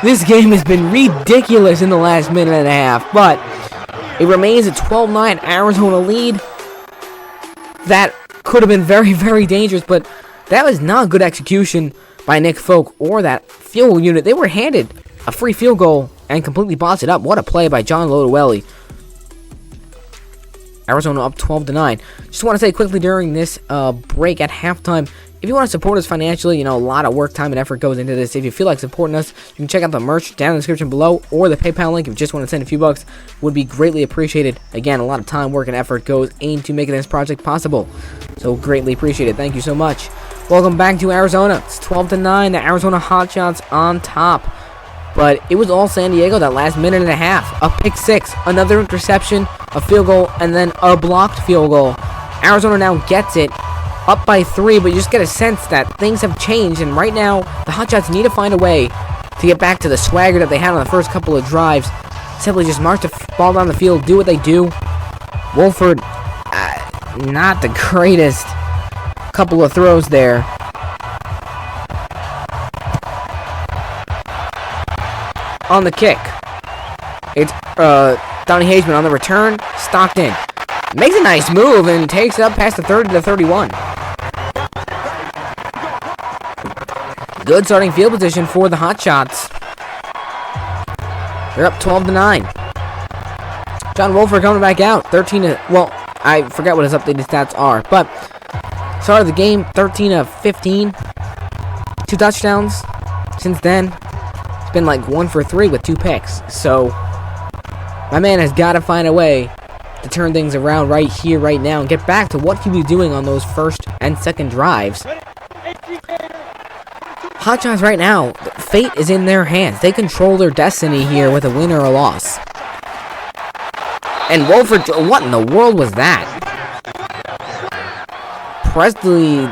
This game has been ridiculous in the last minute and a half, but it remains a 12-9 Arizona lead. That could have been very, very dangerous, but that was not good execution by Nick Folk or that field goal unit. They were handed a free field goal and completely bossed it up. What a play by John Lodewelli. Arizona up 12-9. Just want to say quickly during this break at halftime, if you want to support us financially, a lot of work, time, and effort goes into this. If you feel like supporting us, you can check out the merch down in the description below or the PayPal link if you just want to send a few bucks. Would be greatly appreciated. Again, a lot of time, work, and effort goes into making this project possible. So greatly appreciated. Thank you so much. Welcome back to Arizona. It's 12-9. The Arizona Hotshots on top. But it was all San Diego that last minute and a half. A pick 6, another interception, a field goal, and then a blocked field goal. Arizona now gets it. Up by 3, but you just get a sense that things have changed, and right now, the Hotshots need to find a way to get back to the swagger that they had on the first couple of drives. Simply just march the ball down the field, do what they do. Wolford, not the greatest couple of throws there. On the kick, it's Donnie Hageman on the return, Stockton. Makes a nice move and takes it up past the 30 to 31. Good starting field position for the Hotshots. They're up 12-9. John Wolford coming back out. 13 to, well, I forget what his updated stats are, but started the game 13 of 15. 2 touchdowns. Since then, it's been like 1 for 3 with 2 picks. So, my man has got to find a way to turn things around right here, right now, and get back to what he was doing on those first and second drives. Hotshots right now, fate is in their hands. They control their destiny here with a win or a loss. And Wolford, what in the world was that? Presley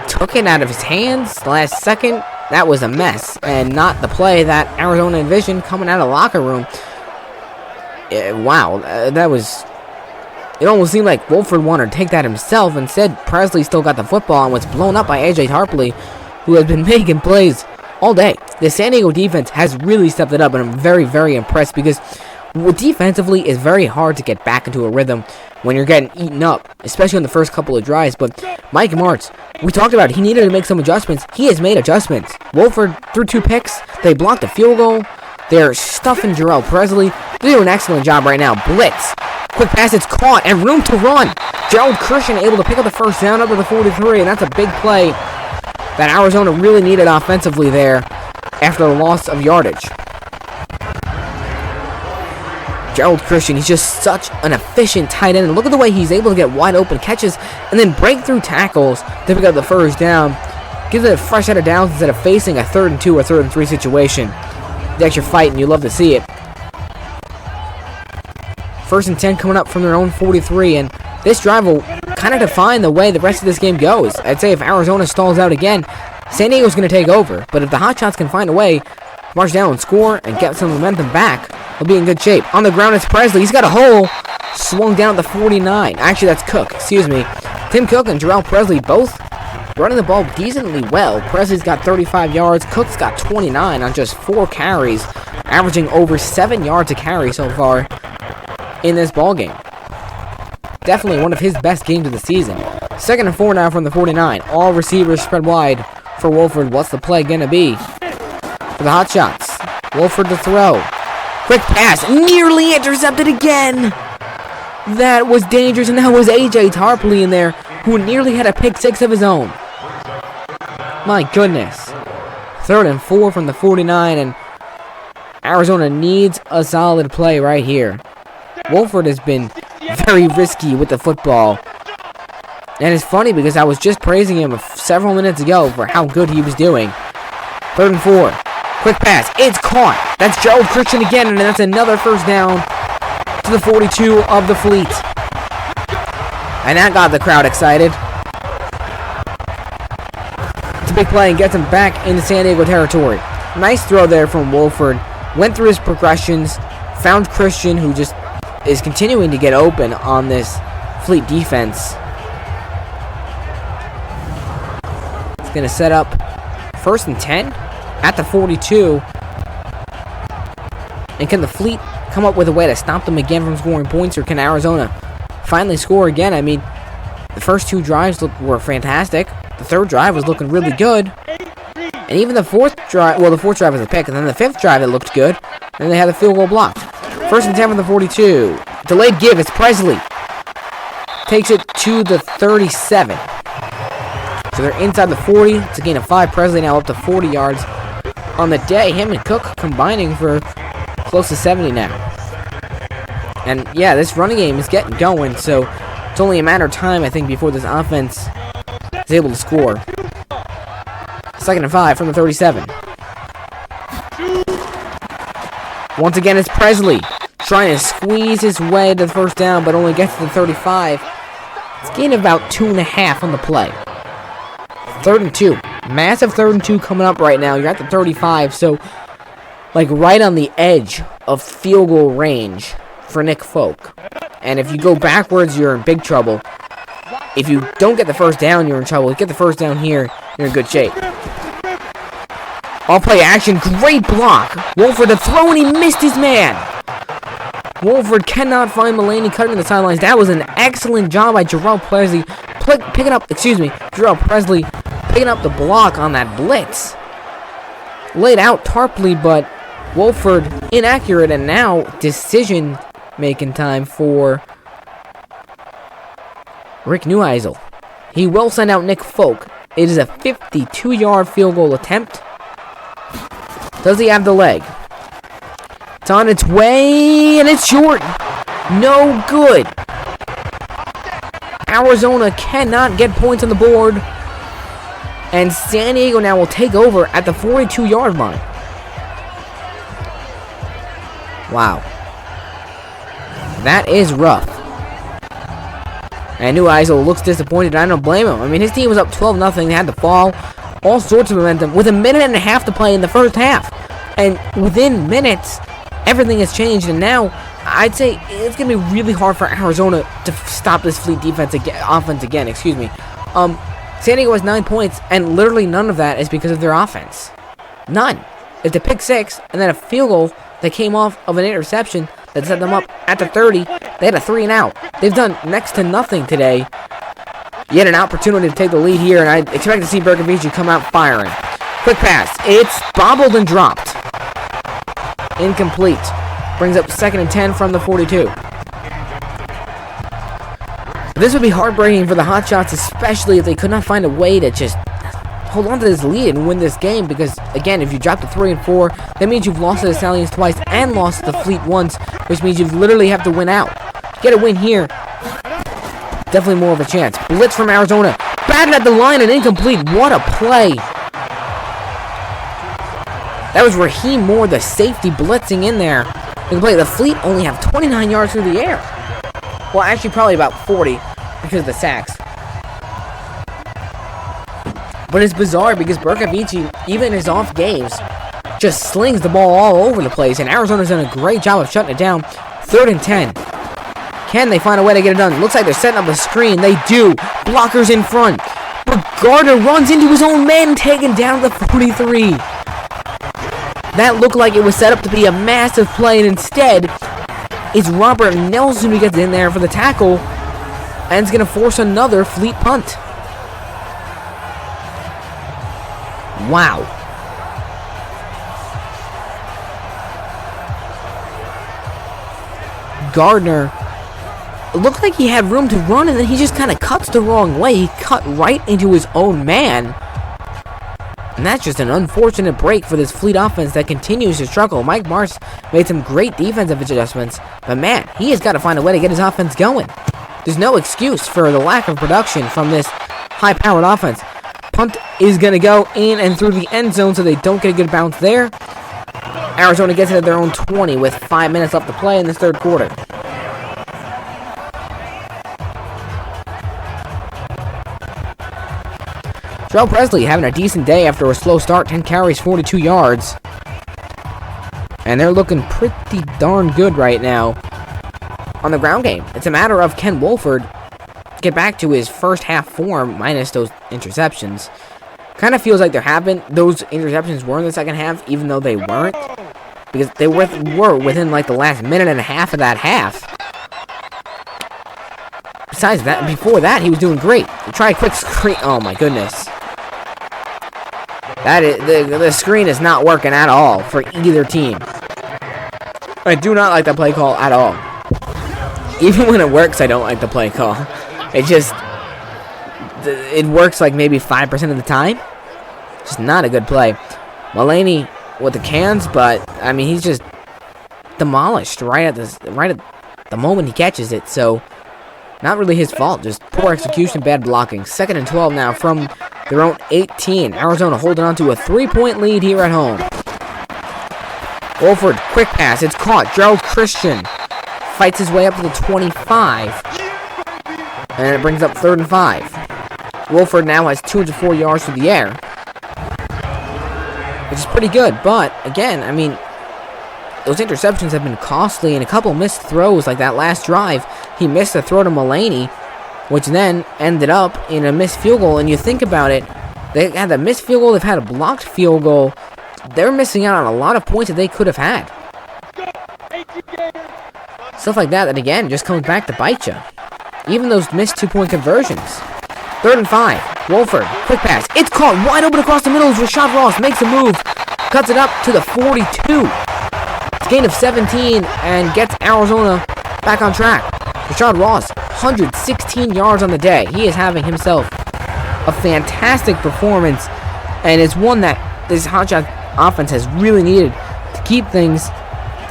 took it out of his hands last second. That was a mess, and not the play that Arizona envisioned coming out of the locker room. Wow, that was It almost seemed like Wolford wanted to take that himself. Instead, Presley still got the football and was blown up by AJ Tarpley, who has been making plays all day. The San Diego defense has really stepped it up, and I'm very, very impressed because defensively it's very hard to get back into a rhythm when you're getting eaten up, especially on the first couple of drives. But Mike Martz, we talked about it, he needed to make some adjustments. He has made adjustments. Wolford threw 2 picks. They blocked a field goal. They're stuffing Jarrell Presley. They do an excellent job right now. Blitz. Quick pass, it's caught, and room to run. Gerald Christian able to pick up the first down up to the 43, and that's a big play that Arizona really needed offensively there after the loss of yardage. Gerald Christian, he's just such an efficient tight end. And look at the way he's able to get wide open catches and then break through tackles to pick up the first down. Gives it a fresh set of downs instead of facing a 3rd and 2 or 3rd and 3 situation. The extra fight, and you love to see it. 1st and 10 coming up from their own 43, and this drive will kind of define the way the rest of this game goes. I'd say if Arizona stalls out again, San Diego's going to take over. But if the Hotshots can find a way, march down and score and get some momentum back, they'll be in good shape. On the ground, it's Presley. He's got a hole. Swung down at the 49. Actually, that's Cook. Excuse me. Tim Cook and Jarrell Presley both running the ball decently well. Presley's got 35 yards. Cook's got 29 on just 4 carries, averaging over 7 yards a carry so far in this ball game. Definitely one of his best games of the season. 2nd and 4 now from the 49. All receivers spread wide for Wolford. What's the play gonna be for the Hotshots? Wolford to throw. Quick pass, nearly intercepted again. That was dangerous, and that was AJ Tarpley in there, who nearly had a pick 6 of his own. My goodness. 3rd and 4 from the 49, and Arizona needs a solid play right here. Wolford has been very risky with the football. And it's funny because I was just praising him several minutes ago for how good he was doing. 3rd and 4. Quick pass. It's caught. That's Gerald Christian again, and that's another first down to the 42 of the Fleet. And that got the crowd excited. It's a big play and gets him back into San Diego territory. Nice throw there from Wolford. Went through his progressions. Found Christian, who just is continuing to get open on this Fleet defense. It's going to set up 1st and 10 at the 42. And can the Fleet come up with a way to stop them again from scoring points, or can Arizona finally score again? I mean, the first 2 drives were fantastic. The 3rd drive was looking really good. And even the 4th drive, well, the 4th drive was a pick, and then the 5th drive, it looked good. And they had the field goal blocked. 1st and 10 from the 42. Delayed give. It's Presley. Takes it to the 37. So they're inside the 40. It's a gain of 5. Presley now up to 40 yards on the day. Him and Cook combining for close to 70 now. And yeah, this running game is getting going. So it's only a matter of time, I think, before this offense is able to score. 2nd and 5 from the 37. Once again, it's Presley trying to squeeze his way to the first down, but only gets to the 35. It's gained about 2.5 on the play. 3rd and 2. Massive 3rd and 2 coming up right now. You're at the 35, so like right on the edge of field goal range for Nick Folk. And if you go backwards, you're in big trouble. If you don't get the first down, you're in trouble. If you get the first down here, you're in good shape. All play action, great block. Wolford to throw, and he missed his man. Wolford cannot find Mulaney cutting the sidelines. That was an excellent job by Jarrell Presley Jarrell Presley picking up the block on that blitz. Laid out Tarpley, but Wolford inaccurate, and now decision-making time for Rick Neuheisel. He will send out Nick Folk. It is a 52-yard field goal attempt. Does he have the leg? It's on its way, and it's short. No good. Arizona cannot get points on the board. And San Diego now will take over at the 42-yard line. Wow. That is rough. And Neuheisel looks disappointed. I don't blame him. I mean, his team was up 12-0. They had the ball. All sorts of momentum with 1.5 minutes to play in the first half. And within minutes, everything has changed. And now I'd say it's going to be really hard for Arizona to stop this Fleet offense again. Excuse me. San Diego has 9 points, and literally none of that is because of their offense. None. It's a pick 6, and then a field goal that came off of an interception that set them up at the 30. They had a 3 and out. They've done next to nothing today. Yet an opportunity to take the lead here, and I expect to see Berkovici come out firing. Quick pass. It's bobbled and dropped. Incomplete. Brings up 2nd and 10 from the 42. This would be heartbreaking for the Hotshots, especially if they could not find a way to just hold on to this lead and win this game, because, again, if you drop to 3 and 4, that means you've lost to the Stallions twice and lost to the Fleet once, which means you literally have to win out. Get a win here. Definitely more of a chance. Blitz from Arizona. Batted at the line and incomplete. What a play. That was Raheem Moore, the safety, blitzing in there. The Fleet only have 29 yards through the air. Well, actually, probably about 40 because of the sacks. But it's bizarre because Berkovici, even in his off games, just slings the ball all over the place. And Arizona's done a great job of shutting it down. 3rd and 10. Can they find a way to get it done? Looks like they're setting up a screen. They do. Blockers in front. But Gardner runs into his own man, taken down to the 43. That looked like it was set up to be a massive play, and instead, it's Robert Nelson who gets in there for the tackle, and it's going to force another Fleet punt. Wow. Gardner, it looked like he had room to run, and then he just kind of cuts the wrong way. He cut right into his own man. And that's just an unfortunate break for this Fleet offense that continues to struggle. Mike Marsh made some great defensive adjustments, but man, he has got to find a way to get his offense going. There's no excuse for the lack of production from this high-powered offense. Punt is going to go in and through the end zone, so they don't get a good bounce there. Arizona gets it at their own 20 with 5 minutes left to play in this third quarter. Terrell Presley having a decent day after a slow start, 10 carries, 42 yards. And they're looking pretty darn good right now on the ground game. It's a matter of Ken Wolford get back to his first half form minus those interceptions. Kind of feels like those interceptions were in the second half, even though they weren't. Because they were within like the last minute and a half of that half. Besides that, before that, he was doing great. Try a quick screen. Oh my goodness. That is, the screen is not working at all for either team. I do not like the play call at all. Even when it works, I don't like the play call. It works like maybe 5% of the time. Just not a good play. Mulaney with the cans, but I mean he's just demolished right at the moment he catches it. So not really his fault. Just poor execution, bad blocking. 2nd and 12 now from their own 18. Arizona holding on to a 3-point lead here at home. Wolford, quick pass. It's caught. Gerald Christian fights his way up to the 25. And it brings up 3rd and 5. Wolford now has 204 yards through the air, which is pretty good. But, again, I mean, those interceptions have been costly, and a couple missed throws like that last drive. He missed a throw to Mulaney, which then ended up in a missed field goal. And you think about it, they had a missed field goal, they've had a blocked field goal. They're missing out on a lot of points that they could have had. Stuff like that again, just comes back to bite you. Even those missed 2-point conversions. 3rd and 5. Wolford, quick pass. It's caught wide open across the middle as Rashad Ross makes a move. Cuts it up to the 42. It's a gain of 17 and gets Arizona back on track. Rashad Ross, 116 yards on the day. He is having himself a fantastic performance, and it's one that this Hotshot offense has really needed to keep things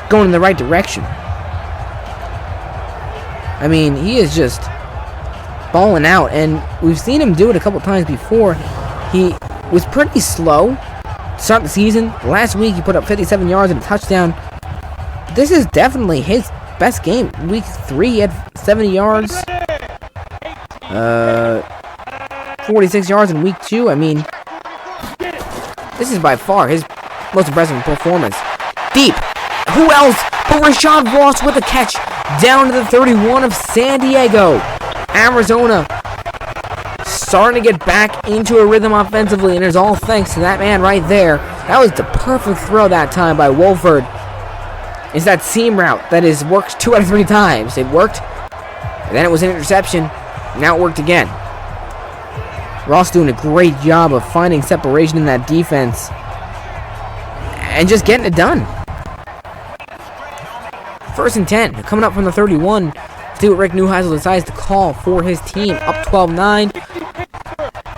going in the right direction. I mean, he is just balling out, and we've seen him do it a couple times before. He was pretty slow to start the season. Last week, he put up 57 yards and a touchdown. This is definitely his best game. Week 3, he had 70 yards. 46 yards in week 2. I mean, this is by far his most impressive performance. Deep. who else but Rashad Ross with a catch down to the 31 of San Diego. Arizona starting to get back into a rhythm offensively, and it's all thanks to that man right there. That was the perfect throw that time by Wolford. It's that seam route that has worked 2 out of 3 times. It worked, and then it was an interception. Now it worked again. Ross doing a great job of finding separation in that defense and just getting it done. 1st and 10, coming up from the 31. See what Rick Neuheisel decides to call for his team. Up 12-9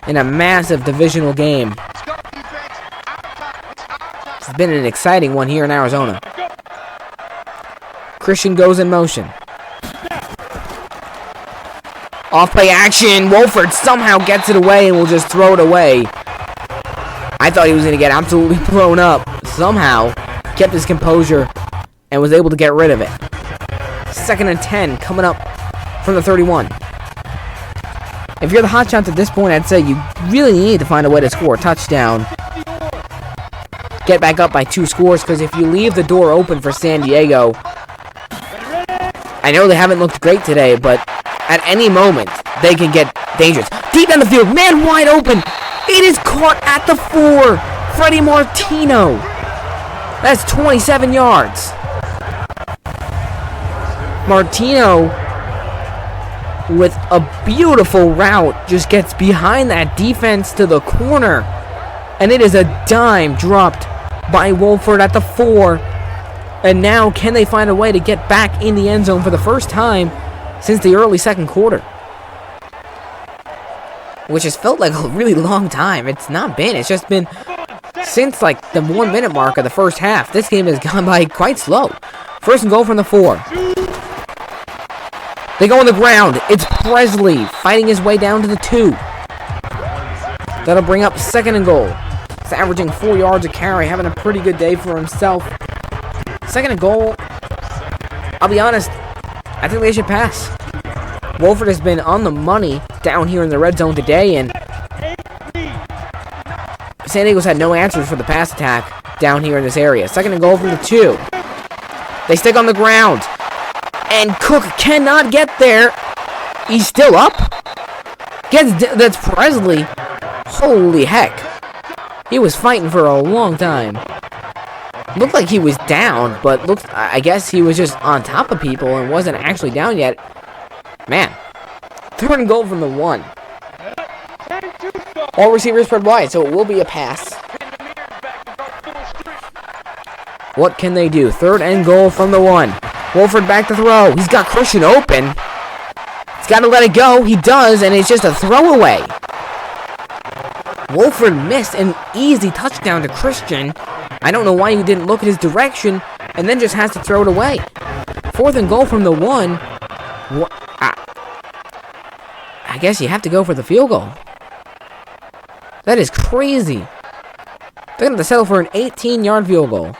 in a massive divisional game. It's been an exciting one here in Arizona. Christian goes in motion. Off-play action. Wolford somehow gets it away and will just throw it away. I thought he was going to get absolutely blown up. Somehow kept his composure and was able to get rid of it. 2nd and 10 coming up from the 31. If you're the Hotshots at this point, I'd say you really need to find a way to score a touchdown. Get back up by 2 scores, because if you leave the door open for San Diego, I know they haven't looked great today, but at any moment, they can get dangerous. Deep down the field, man wide open. It is caught at the 4. Freddie Martino. That's 27 yards. Martino, with a beautiful route, just gets behind that defense to the corner. And it is a dime dropped by Wolford at the 4. And now, can they find a way to get back in the end zone for the first time since the early 2nd quarter? Which has felt like a really long time. It's not been. It's just been since like the 1-minute mark of the first half. This game has gone by quite slow. 1st and goal from the 4. They go on the ground. It's Presley fighting his way down to the 2. That'll bring up 2nd and goal. He's averaging 4 yards a carry, having a pretty good day for himself. 2nd and goal. I'll be honest, I think they should pass. Wolford has been on the money down here in the red zone today, and San Diego's had no answers for the pass attack down here in this area. 2nd and goal from the 2. They stick on the ground, and Cook cannot get there. He's still up. That's Presley. Holy heck. He was fighting for a long time. Looked like he was down, but I guess he was just on top of people and wasn't actually down yet. Man. 3rd and goal from the 1. All receivers spread wide, so it will be a pass. What can they do? 3rd and goal from the 1. Wolford back to throw. He's got Christian open. He's got to let it go. He does, and it's just a throwaway. Wolford missed an easy touchdown to Christian. I don't know why he didn't look at his direction and then just has to throw it away. 4th and goal from the 1. I guess you have to go for the field goal. That is crazy. They're going to settle for an 18-yard field goal.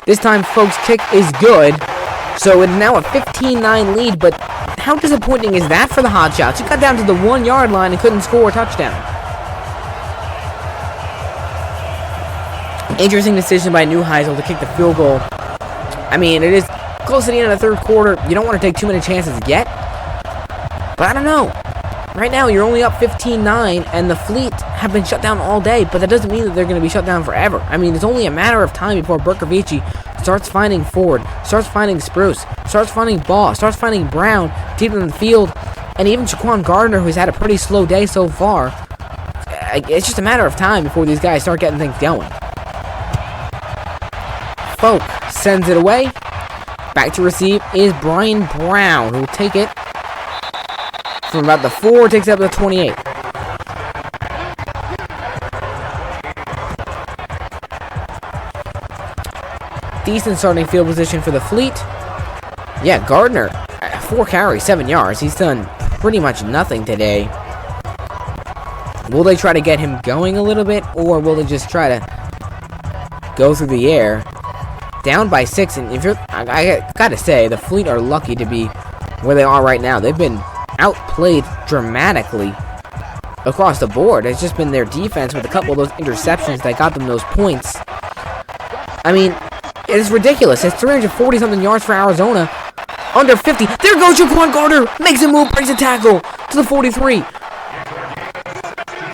This time, folks, kick is good. So it's now a 15-9 lead, but how disappointing is that for the Hotshots? You got down to the 1-yard line and couldn't score a touchdown. Interesting decision by Neuheisel to kick the field goal. I mean, it is close to the end of the 3rd quarter. You don't want to take too many chances yet. But I don't know. Right now, you're only up 15-9, and the Fleet have been shut down all day, but that doesn't mean that they're going to be shut down forever. I mean, it's only a matter of time before Berkovici starts finding Ford, starts finding Spruce, starts finding Ball, starts finding Brown, deep in the field, and even Shaquan Gardner, who's had a pretty slow day so far. It's just a matter of time before these guys start getting things going. Folk sends it away. Back to receive is Brian Brown, who will take it from about the 4, takes it up to the 28. Decent starting field position for the Fleet. Yeah, Gardner, 4 carries, 7 yards. He's done pretty much nothing today. Will they try to get him going a little bit, or will they just try to go through the air? Down by 6, and if you're, I gotta say, the Fleet are lucky to be where they are right now. They've been outplayed dramatically across the board. It's just been their defense with a couple of those interceptions that got them those points. I mean, it's ridiculous. It's 340-something yards for Arizona. Under 50. There goes Jaquan Gardner. Makes a move, breaks a tackle to the 43.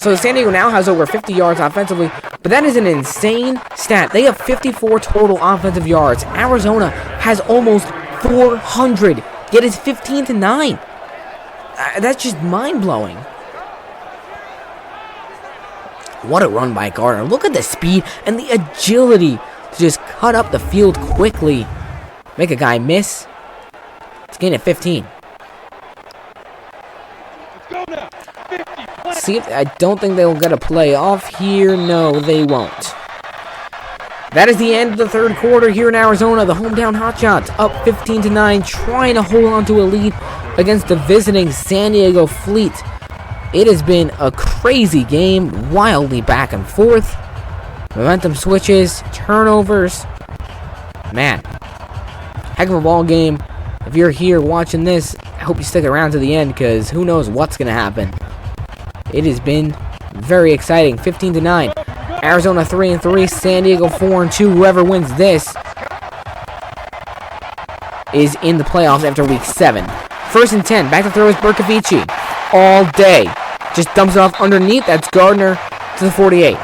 So San Diego now has over 50 yards offensively, but that is an insane stat. They have 54 total offensive yards. Arizona has almost 400, yet it's 15-9. That's just mind-blowing. What a run by Gardner. Look at the speed and the agility to just cut up the field quickly. Make a guy miss. It's gain at 15. See, I don't think they'll get a play off here. No, they won't. That is the end of the third quarter here in Arizona. The hometown Hotshots up 15-9, trying to hold on to a lead against the visiting San Diego Fleet. It has been a crazy game, wildly back and forth. Momentum switches, turnovers. Man, heck of a ball game. If you're here watching this, I hope you stick around to the end, because who knows what's going to happen. It has been very exciting. 15-9. Arizona 3-3. San Diego 4-2. Whoever wins this is in the playoffs after week 7. 1st and 10. Back to throw is Berkovici. All day. Just dumps it off underneath. That's Gardner to the 48.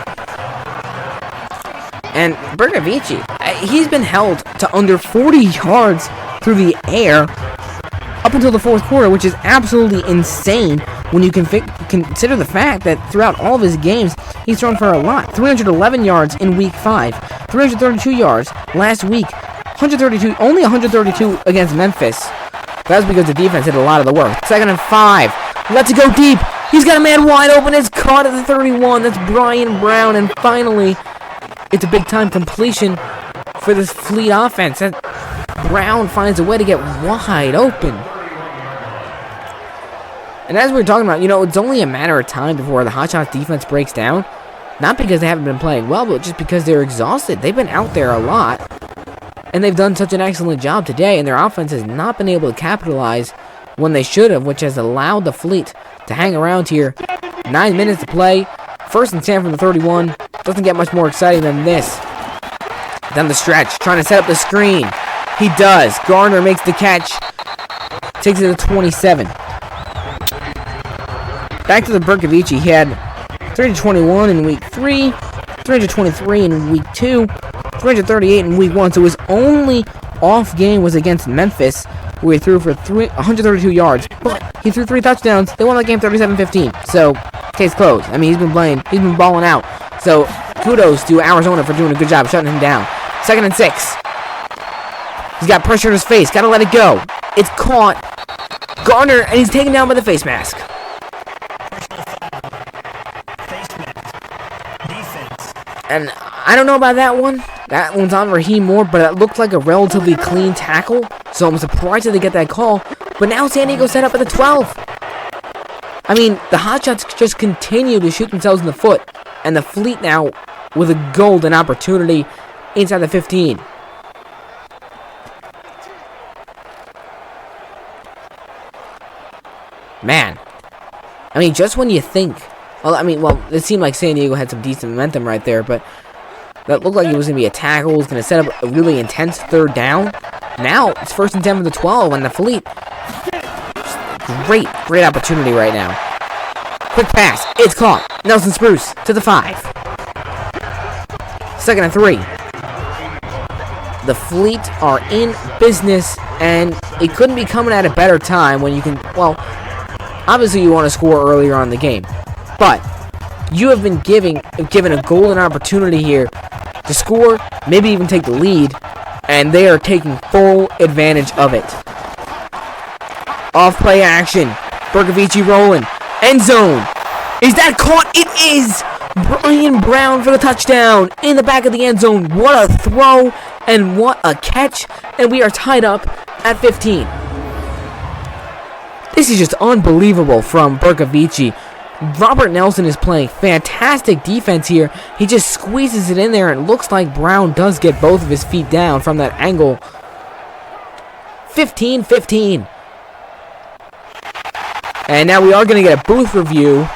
And Berkovici, he's been held to under 40 yards through the air up until the fourth quarter, which is absolutely insane when you consider the fact that throughout all of his games, he's thrown for a lot. 311 yards in week 5, 332 yards last week, only 132 against Memphis. That's because the defense did a lot of the work. 2nd and 5, lets it go deep. He's got a man wide open. It's caught at the 31. That's Brian Brown, and finally, it's a big-time completion for this Fleet offense. Brown finds a way to get wide open. And as we were talking about, it's only a matter of time before the Hotshots defense breaks down. Not because they haven't been playing well, but just because they're exhausted. They've been out there a lot, and they've done such an excellent job today, and their offense has not been able to capitalize when they should have, which has allowed the Fleet to hang around here. 9 minutes to play. 1st and 10 from the 31. Doesn't get much more exciting than this. Down the stretch, trying to set up the screen. He does. Gardner makes the catch. Takes it to 27. Back to the Berkovici. He had 321 in week 3, 323 in week 2, 338 in week 1. So his only off game was against Memphis, where he threw for 132 yards. But he threw 3 touchdowns. They won that game 37-15. So, case closed. I mean, he's been balling out. So, kudos to Arizona for doing a good job shutting him down. 2nd and 6. He's got pressure in his face. Gotta let it go. It's caught. Gardner, and he's taken down by the face mask. And I don't know about that one. That one's on Raheem Moore, but it looked like a relatively clean tackle. So I'm surprised that they get that call. But now San Diego set up at the 12. I mean, the Hotshots just continue to shoot themselves in the foot. And the Fleet now with a golden opportunity inside the 15. Man, I mean, just when you think, it seemed like San Diego had some decent momentum right there, but that looked like it was going to be a tackle. It was going to set up a really intense 3rd down. Now, it's 1st and 10 from the 12, and the Fleet, great opportunity right now. Quick pass, it's caught. Nelson Spruce to the 5. 2nd and 3. The Fleet are in business, and it couldn't be coming at a better time when you can, obviously you want to score earlier on in the game, but you have been given a golden opportunity here to score, maybe even take the lead, and they are taking full advantage of it. Off play action, Berkovici rolling, end zone. Is that caught? It is! Brian Brown for the touchdown in the back of the end zone. What a throw and what a catch, and we are tied up at 15. This is just unbelievable from Berkovici. Robert Nelson is playing fantastic defense here. He just squeezes it in there, and it looks like Brown does get both of his feet down from that angle. 15-15. And now we are going to get a booth review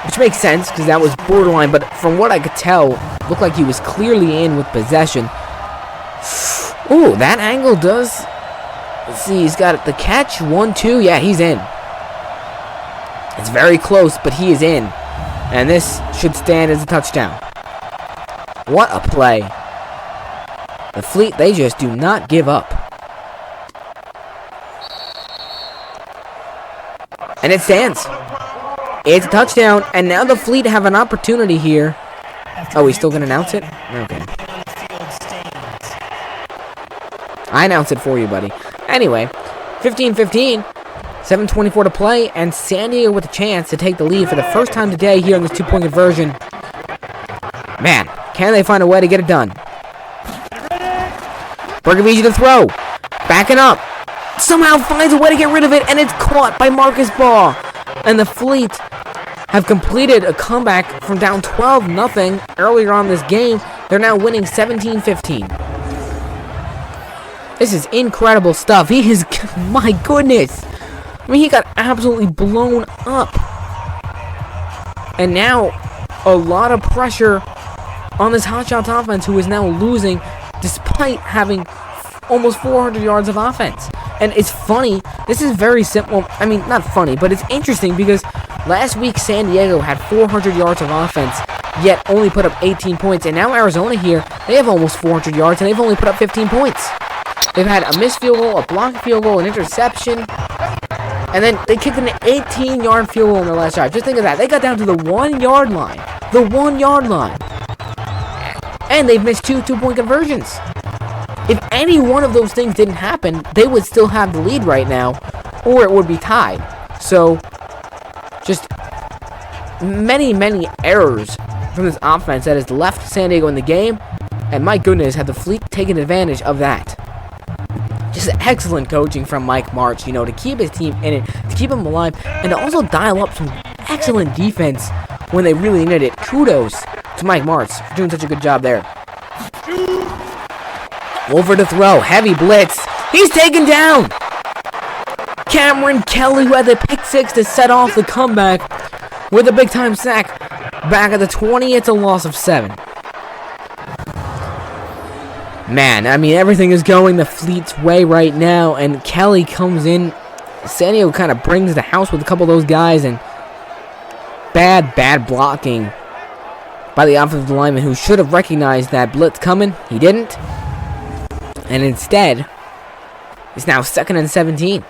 which makes sense because that was borderline, but from what I could tell, looked like he was clearly in with possession. Ooh, that angle does... Let's see, he's got the catch. 1-2. Yeah, he's in. It's very close, but he is in. And this should stand as a touchdown. What a play. The Fleet, they just do not give up. And it stands. It's a touchdown, and now the Fleet have an opportunity here. Oh, he's still going to announce it? Okay. I announced it for you, buddy. Anyway, 15-15, 7:24 to play, and San Diego with a chance to take the lead for the first time today here in this two-point conversion. Man, can they find a way to get it done? Bergaviji to throw. Backing up. Somehow finds a way to get rid of it, and it's caught by Marcus Baugh. And the Fleet have completed a comeback from down 12-0 earlier on this game. They're now winning 17-15. This is incredible stuff. He is, my goodness. I mean, he got absolutely blown up. And now, a lot of pressure on this Hotshots offense, who is now losing despite having almost 400 yards of offense. And it's funny, this is very simple. I mean, not funny, but it's interesting because last week San Diego had 400 yards of offense, yet only put up 18 points. And now Arizona here, they have almost 400 yards, and they've only put up 15 points. They've had a missed field goal, a blocked field goal, an interception, and then they kicked an 18-yard field goal in their last drive. Just think of that. They got down to the 1-yard line. The 1-yard line. And they've missed two two-point conversions. If any one of those things didn't happen, they would still have the lead right now, or it would be tied. So, just many, many errors from this offense that has left San Diego in the game, and my goodness, have the Fleet taken advantage of that. Just excellent coaching from Mike Martz, you know, to keep his team in it, to keep them alive, and to also dial up some excellent defense when they really needed it. Kudos to Mike Martz for doing such a good job there. Over to throw. Heavy blitz. He's taken down. Cameron Kelly, who had the pick six to set off the comeback with a big-time sack. Back at the 20, it's a loss of 7. Man, I mean, everything is going the Fleet's way right now, and Kelly comes in. San Diego kind of brings the house with a couple of those guys, and bad blocking by the offensive lineman, who should have recognized that blitz coming. He didn't. And instead, it's now 2nd and 17.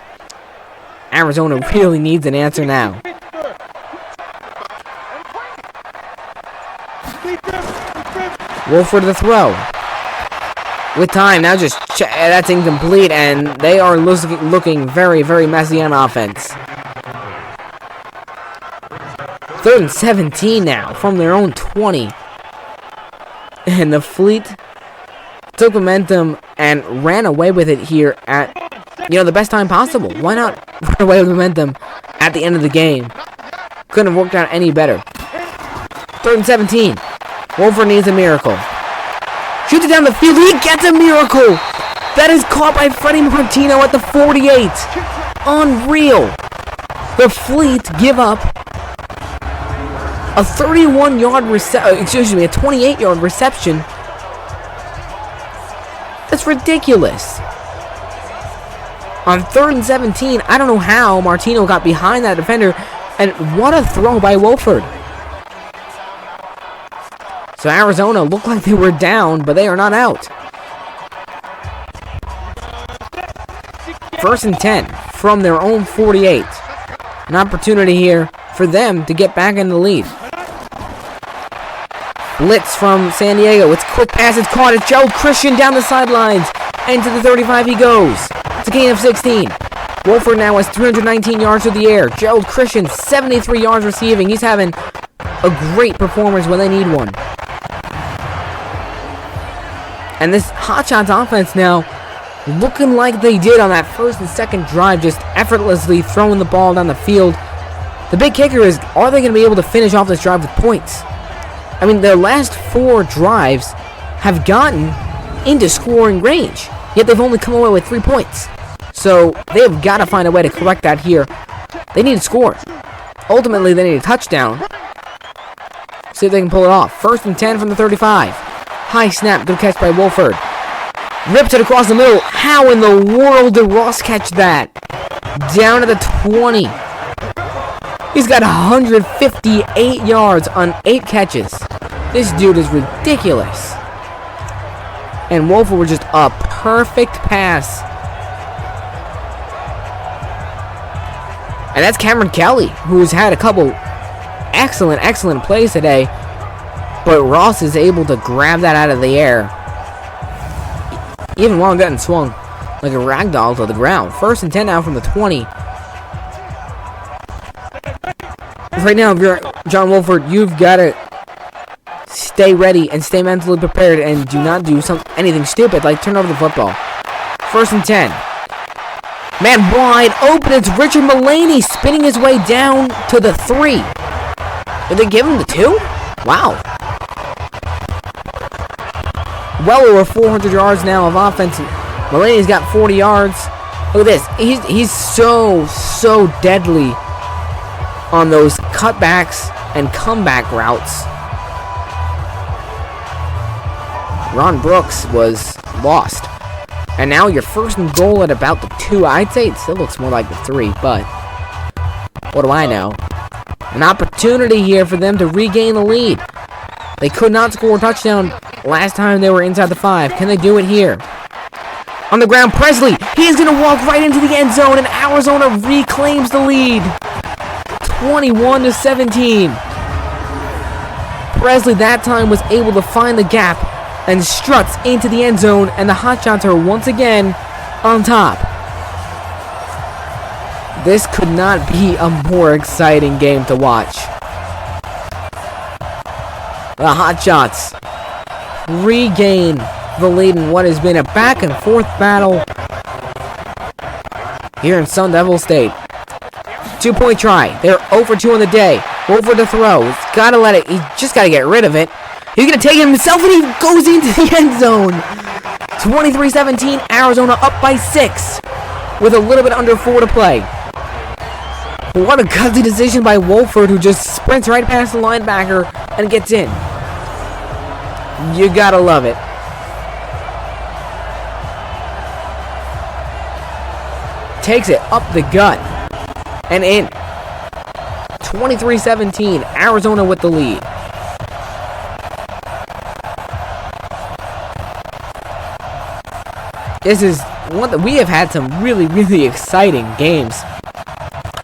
Arizona really needs an answer now. Wolford to throw. With time, now just that's incomplete, and they are looking very, very messy on offense. 3rd and 17 now from their own 20. And the Fleet took momentum and ran away with it here at, the best time possible. Why not run away with momentum at the end of the game? Couldn't have worked out any better. 3rd and 17. Wolford needs a miracle. Shoots it down the field. He gets a miracle. That is caught by Freddie Martino at the 48. Unreal. The Fleet give up a 31-yard a 28-yard reception. That's ridiculous. On 3rd and 17, I don't know how Martino got behind that defender, and what a throw by Wolford. So Arizona looked like they were down, but they are not out. 1st and 10 from their own 48. An opportunity here for them to get back in the lead. Blitz from San Diego. It's quick pass. It's caught. It's Gerald Christian down the sidelines. And to the 35 he goes. It's a gain of 16. Wolford now has 319 yards through the air. Gerald Christian, 73 yards receiving. He's having a great performance when they need one. And this Hotshots offense now looking like they did on that 1st and 2nd drive, just effortlessly throwing the ball down the field. The big kicker is, are they going to be able to finish off this drive with points? I mean, their last 4 drives have gotten into scoring range, yet they've only come away with 3 points. So they've got to find a way to correct that here. They need to score. Ultimately, they need a touchdown, See if they can pull it off. 1st and 10 from the 35. High snap. Good catch by Wolford. Rips it across the middle. How in the world did Ross catch that? Down to the 20. He's got 158 yards on 8 catches. This dude is ridiculous. And Wolford was just a perfect pass. And that's Cameron Kelly, who's had a couple excellent plays today. But Ross is able to grab that out of the air, even while getting swung like a ragdoll to the ground. 1st and 10 now from the 20. Right now, if you're John Wolford, you've got to stay ready and stay mentally prepared and do not do anything stupid like turn over the football. 1st and 10. Man wide open. It's Richard Mullaney spinning his way down to the 3. Did they give him the 2? Wow. Well over 400 yards now of offense. Mullaney's got 40 yards. Look at this. He's so deadly on those cutbacks and comeback routes. Ron Brooks was lost. And now your 1st and goal at about the 2. I'd say it still looks more like the 3, but what do I know? An opportunity here for them to regain the lead. They could not score a touchdown last time they were inside the 5. Can they do it here? On the ground, Presley. He's going to walk right into the end zone, and Arizona reclaims the lead. 21-17. Presley that time was able to find the gap and struts into the end zone, and the Hotshots are once again on top. This could not be a more exciting game to watch. The Hotshots regain the lead in what has been a back and forth battle here in Sun Devil State. 2-point try. They're 0 for 2 on the day. Over to throw. He's got to let it. He's just got to get rid of it. He's going to take it himself, and he goes into the end zone. 23-17. Arizona up by 6 with a little bit under 4 to play. What a gutsy decision by Wolford, who just sprints right past the linebacker and gets in. You got to love it. Takes it up the gut and in. 23-17, Arizona with the lead. This is one that we have had some really exciting games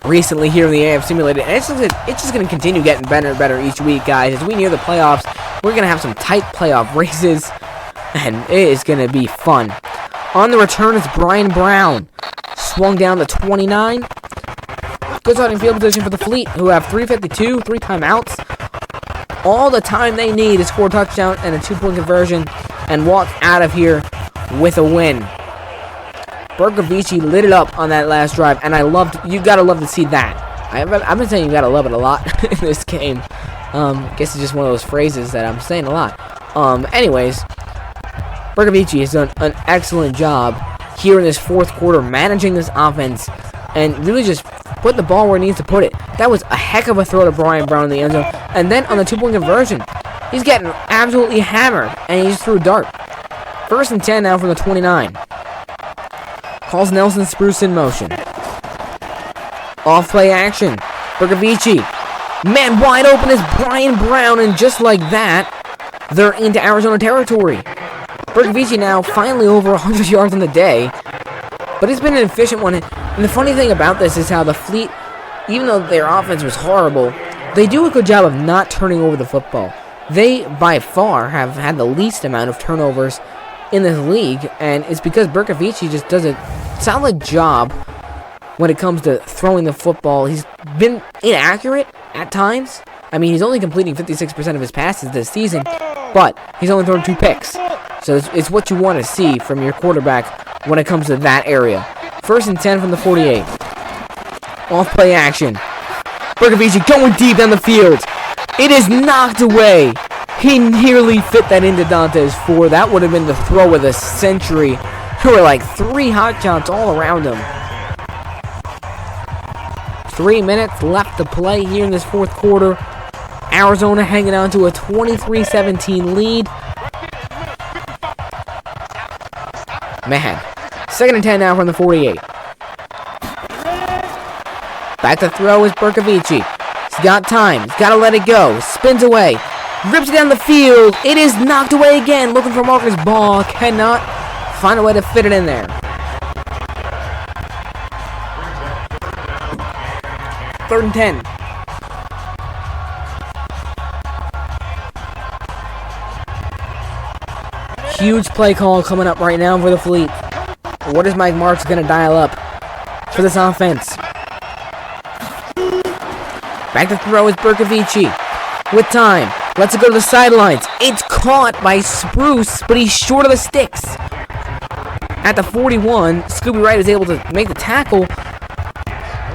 recently here in the AAF Simulated, and it's just going to continue getting better and better each week, guys. As we near the playoffs, we're going to have some tight playoff races, and it is going to be fun. On the return, it's Brian Brown. Swung down to 29. Good starting field position for the Fleet, who have 3:52, 3 timeouts. All the time they need to score a touchdown and a 2-point conversion and walk out of here with a win. Berkovici lit it up on that last drive, and you gotta love to see that. I've been saying you gotta love it a lot in this game. Guess it's just one of those phrases that I'm saying a lot. Anyways, Berkovici has done an excellent job here in this 4th quarter, managing this offense and really just put the ball where it needs to put it. That was a heck of a throw to Brian Brown in the end zone. And then on the 2-point conversion, he's getting absolutely hammered, and he just threw a dart. 1st and 10 now from the 29. Calls Nelson Spruce in motion. Off play action. Berkovici. Man wide open is Brian Brown, and just like that, they're into Arizona territory. Berkovici now finally over 100 yards on the day, but it's been an efficient one. And the funny thing about this is how the Fleet, even though their offense was horrible, they do a good job of not turning over the football. They, by far, have had the least amount of turnovers in this league, and it's because Berkovici just does a solid job when it comes to throwing the football. He's been inaccurate at times. I mean, he's only completing 56% of his passes this season, but he's only thrown 2 picks. So it's what you want to see from your quarterback when it comes to that area. 1st and 10 from the 48. Off play action. Berkovici going deep down the field. It is knocked away. He nearly fit that into Dante's 4. That would have been the throw of the century. There were like 3 Hotshots all around him. 3 minutes left to play here in this 4th quarter. Arizona hanging on to a 23-17 lead. Man. 2nd and 10 now from the 48. Back to throw is Berkovici. He's got time. He's got to let it go. Spins away. Rips it down the field. It is knocked away again. Looking for Marcus Ball. Cannot find a way to fit it in there. 3rd and 10. Huge play call coming up right now for the Fleet. What is Mike Marks going to dial up for this offense? Back to throw is Berkovici. With time. Lets it go to the sidelines. It's caught by Spruce, but he's short of the sticks. At the 41, Scooby Wright is able to make the tackle.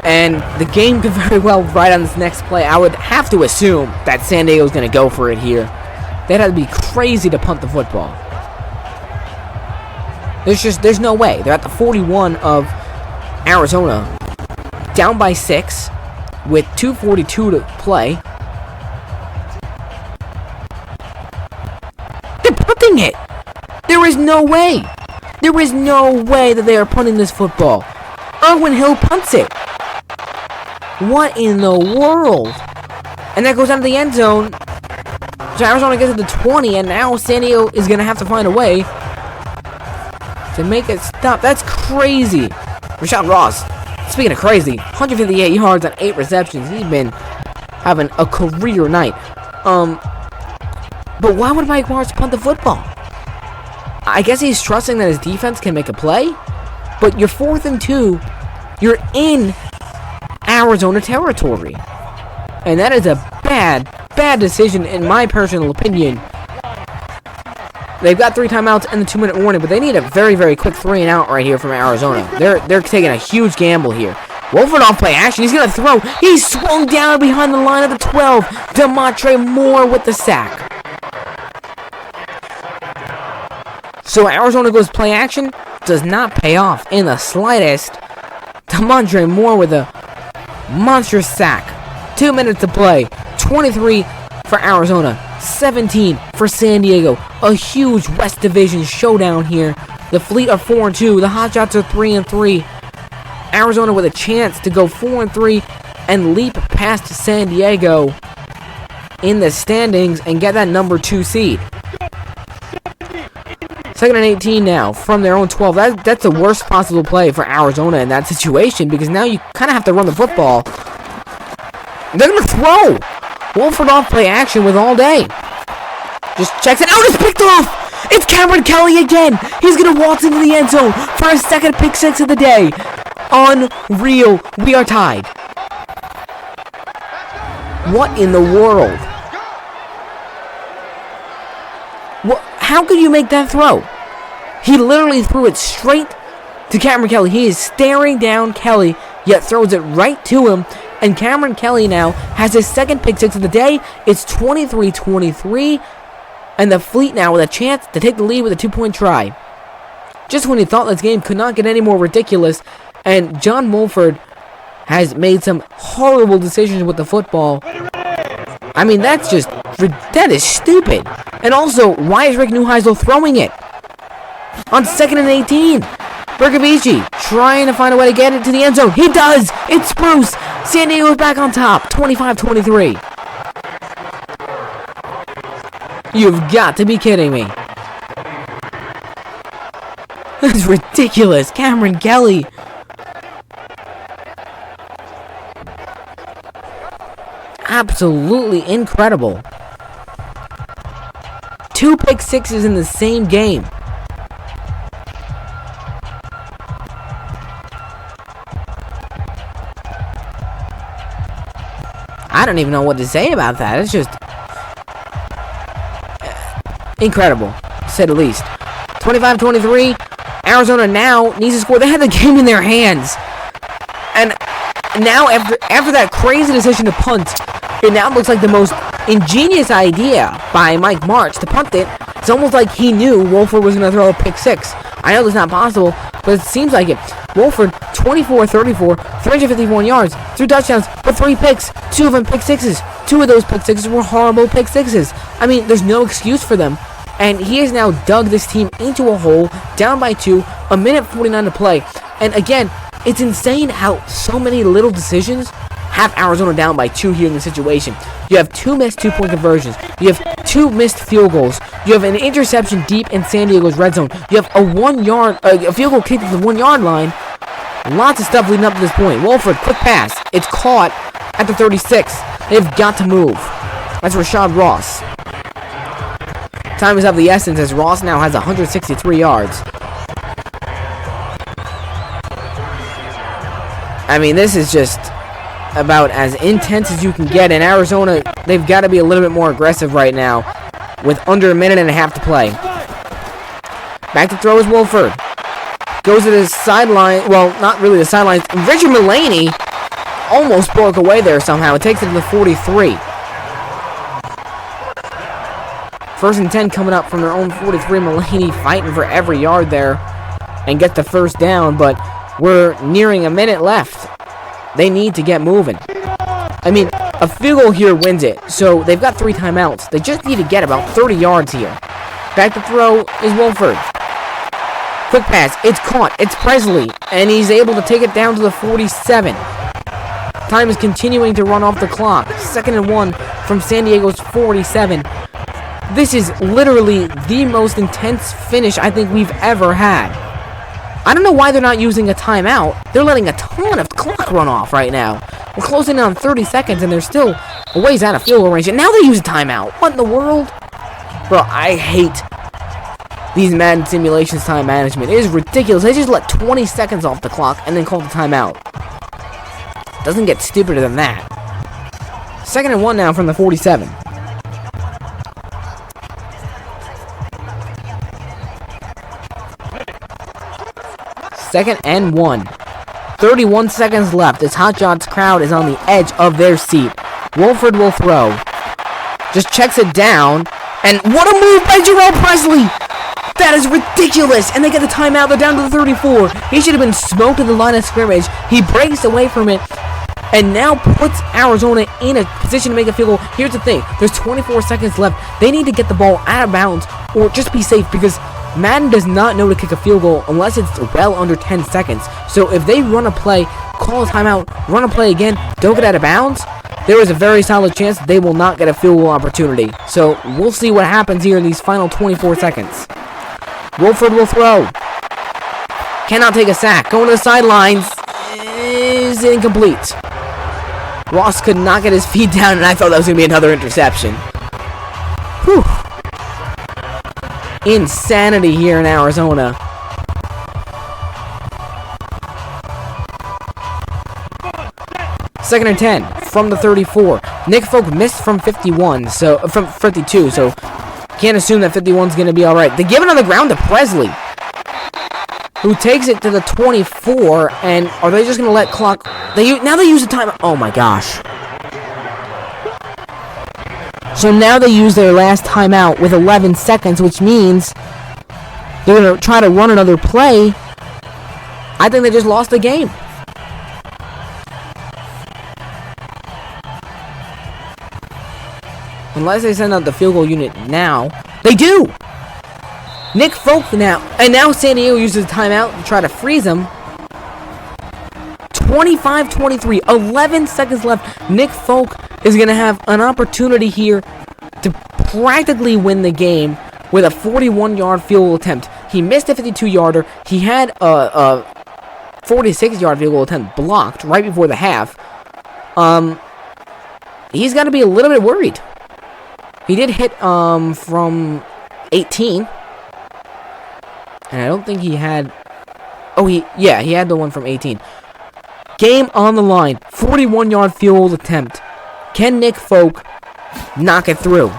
And the game could very well ride on this next play. I would have to assume that San Diego's going to go for it here. They'd have to be crazy to punt the football. There's no way. They're at the 41 of Arizona. Down by 6 with 2:42 to play. They're punting it. There is no way. There is no way that they are punting this football. Irwin Hill punts it. What in the world? And that goes out of the end zone. So Arizona gets to the 20, and now San Diego is going to have to find a way to make it stop. That's crazy. Rashad Ross, speaking of crazy, 158 yards on 8 receptions. He's been having a career night. But why would Mike Marks punt the football? I guess he's trusting that his defense can make a play. But you're 4th and 2. You're in Arizona territory. And that is a bad decision in my personal opinion. They've got 3 timeouts and the 2-minute warning, but they need a very, very quick 3 and out right here from Arizona. They're taking a huge gamble here. Wolford off play action. He's going to throw. He's swung down behind the line of the 12. Demontre Moore with the sack. So Arizona goes play action. Does not pay off in the slightest. Demontre Moore with a monster sack. 2 minutes to play. 23 for Arizona. 17 for San Diego. A huge West Division showdown here. The Fleet are 4-2. The Hotshots are 3-3. Arizona with a chance to go 4-3 and leap past San Diego in the standings and get that number 2 seed. 2nd and 18 now from their own 12. That's the worst possible play for Arizona in that situation because now you kind of have to run the football. They're going to throw. Wolford off play action with all day. Just checks it out. It's picked off. It's Cameron Kelly again. He's going to waltz into the end zone for his 2nd pick 6 of the day. Unreal. We are tied. What in the world? How could you make that throw? He literally threw it straight to Cameron Kelly. He is staring down Kelly, yet throws it right to him. And Cameron Kelly now has his 2nd pick 6 of the day. It's 23-23. And the Fleet now with a chance to take the lead with a 2-point try. Just when you thought this game could not get any more ridiculous. And John Mulford has made some horrible decisions with the football. I mean, that is stupid. And also, why is Rick Neuheisel throwing it? On 2nd and 18. Berkovici trying to find a way to get it to the end zone. He does! It's Spruce! San Diego's back on top. 25-23. You've got to be kidding me. This is ridiculous. Cameron Kelly. Absolutely incredible. 2 pick 6s in the same game. I don't even know what to say about that. It's just incredible, to say the least. 25-23. Arizona now needs to score. They had the game in their hands. And now after that crazy decision to punt, it now looks like the most ingenious idea by Mike Marks to punt it. It's almost like he knew Wolford was going to throw a pick 6. I know that's not possible, but it seems like it. Wolford, 24-34, 351 yards, 3 touchdowns, but 3 picks, 2 of them pick sixes. 2 of those pick sixes were horrible pick sixes. I mean, there's no excuse for them. And he has now dug this team into a hole, down by 2, a minute 49 to play. And again, it's insane how so many little decisions have Arizona down by 2 here in the situation. You have 2 missed 2-point conversions. You have 2 missed field goals. You have an interception deep in San Diego's red zone. You have a field goal kicked at the 1-yard line. Lots of stuff leading up to this point. Wolford, quick pass. It's caught at the 36. They've got to move. That's Rashad Ross. Time is of the essence as Ross now has 163 yards. I mean, this is just about as intense as you can get. In Arizona, they've got to be a little bit more aggressive right now with under a minute and a half to play. Back to throw is Wolford. Goes to the sideline. Well, not really the sidelines. Richard Mullaney almost broke away there somehow. It takes it to the 43. First and 10 coming up from their own 43. Mullaney fighting for every yard there and get the first down, but we're nearing a minute left. They need to get moving. I mean, a field goal here wins it, so they've got 3 timeouts. They just need to get about 30 yards here. Back to throw is Wolford. Quick pass. It's caught. It's Presley, and he's able to take it down to the 47. Time is continuing to run off the clock. 2nd and 1 from San Diego's 47. This is literally the most intense finish I think we've ever had. I don't know why they're not using a timeout. They're letting a ton of clock run off right now. We're closing in on 30 seconds, and they're still a ways out of field goal range. And now they use a timeout. What in the world? Bro, I hate these Madden simulations time management. It is ridiculous. They just let 20 seconds off the clock and then call the timeout. Doesn't get stupider than that. 2nd and 1 now from the 47. Second and 1. 31 seconds left. This Hotshots crowd is on the edge of their seat. Wolford will throw. Just checks it down. And what a move by Jarrell Presley! That is ridiculous! And they get the timeout. They're down to the 34. He should have been smoked at the line of scrimmage. He breaks away from it and now puts Arizona in a position to make a field goal. Here's the thing. There's 24 seconds left. They need to get the ball out of bounds or just be safe because Madden does not know to kick a field goal unless it's well under 10 seconds. So if they run a play, call a timeout, run a play again, don't get out of bounds, there is a very solid chance that they will not get a field goal opportunity. So we'll see what happens here in these final 24 seconds. Wolford will throw. Cannot take a sack. Going to the sidelines. Is incomplete. Ross could not get his feet down, and I thought that was going to be another interception. Whew. Insanity here in Arizona. Second and 10 from the 34. Nick Folk missed from 51, so from 52, so can't assume that 51's going to be all right. They give it on the ground to Presley, who takes it to the 24, and are they just going to let clock? Now they use the time. Oh my gosh. So now they use their last timeout with 11 seconds, which means they're going to try to run another play. I think they just lost the game. Unless they send out the field goal unit now. They do! Nick Folk now. And now San Diego uses the timeout to try to freeze him. 25-23. 11 seconds left. Nick Folk is going to have an opportunity here to practically win the game with a 41-yard field goal attempt. He missed a 52-yarder. He had a 46-yard field goal attempt blocked right before the half. He's got to be a little bit worried. He did hit from 18. And I don't think he had... Oh, he had the one from 18. Game on the line. 41-yard field goal attempt. Can Nick Folk knock it through?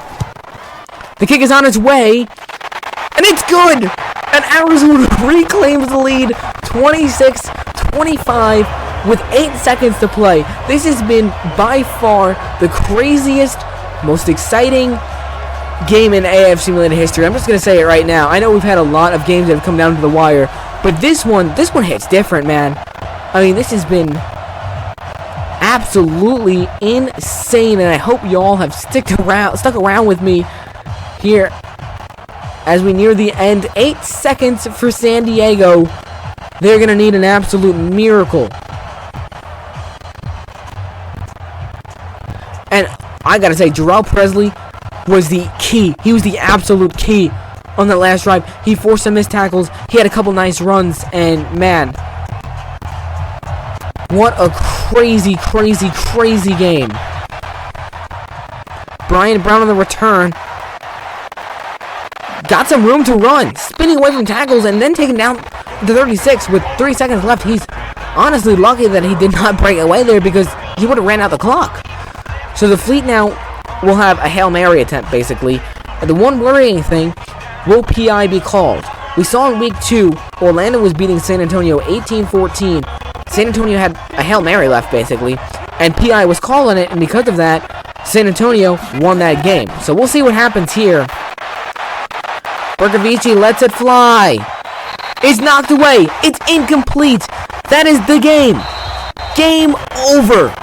The kick is on its way. And it's good! And Arizona reclaims the lead. 26-25 with 8 seconds to play. This has been by far the craziest, most exciting game in AAF Simulated history. I'm just going to say it right now. I know we've had a lot of games that have come down to the wire, But this one hits different, man. I mean, this has been absolutely insane, and I hope y'all have stuck around with me here as we near the end. 8 seconds for San Diego. They're gonna need an absolute miracle. And I gotta say, Jarrell Presley was the key. He was the absolute key on that last drive. He forced some missed tackles. He had a couple nice runs, and man, what a crazy, crazy, crazy game. Brian Brown on the return. Got some room to run. Spinning away from tackles and then taken down to 36 with 3 seconds left. He's honestly lucky that he did not break away there because he would have ran out the clock. So the Fleet now will have a Hail Mary attempt, basically. And the one worrying thing, will PI be called? We saw in week 2, Orlando was beating San Antonio 18-14. San Antonio had a Hail Mary left, basically, and PI was calling it, and because of that, San Antonio won that game. So we'll see what happens here. Berkovici lets it fly. It's knocked away. It's incomplete. That is the game. Game over.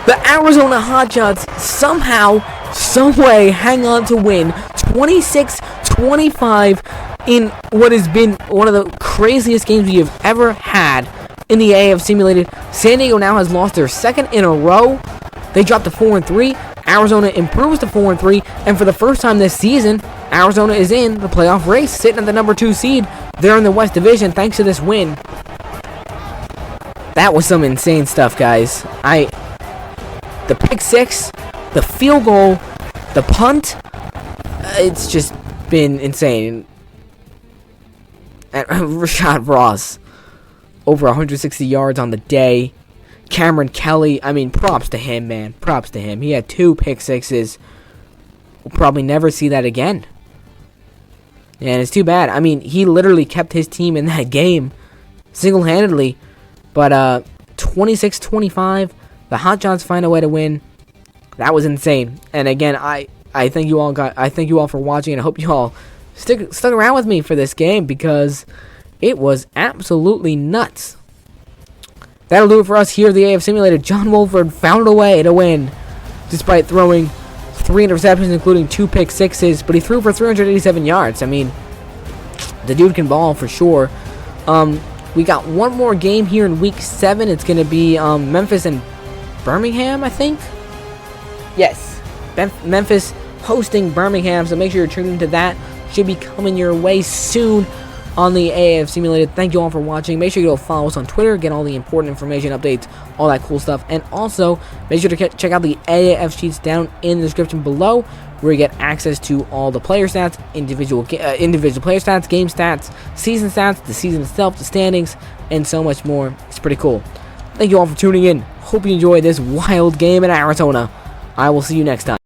The Arizona Hotshots somehow, someway hang on to win 26-25 in what has been one of the craziest games we have ever had in the AAF Simulated. San Diego now has lost their second in a row. They dropped to 4-3. Arizona improves to 4-3, and for the first time this season, Arizona is in the playoff race, sitting at the number 2 seed. They're in the West Division thanks to this win. That was some insane stuff, guys. The pick six, the field goal, the punt, it's just been insane. And Rashad Ross, over 160 yards on the day. Cameron Kelly, I mean, props to him, man. Props to him. He had 2 pick sixes. We'll probably never see that again. And it's too bad. I mean, he literally kept his team in that game single-handedly. But 26-25, the Hotshots find a way to win. That was insane. And again, I thank you all for watching, and I hope you all stuck around with me for this game because it was absolutely nuts. That'll do it for us here at the AAF Simulated. John Wolford found a way to win despite throwing 3 interceptions, including 2 pick sixes, but he threw for 387 yards. I mean, the dude can ball for sure. We got one more game here in week 7. It's going to be Memphis and Birmingham, I think. Yes, Memphis hosting Birmingham, so make sure you're tuned into that. Should be coming your way soon on the AAF Simulated. Thank you all for watching. Make sure you go follow us on Twitter, get all the important information, updates, all that cool stuff. And also, make sure to check out the AAF sheets down in the description below, where you get access to all the player stats, individual player stats, game stats, season stats, the season itself, the standings, and so much more. It's pretty cool. Thank you all for tuning in. Hope you enjoyed this wild game in Arizona. I will see you next time.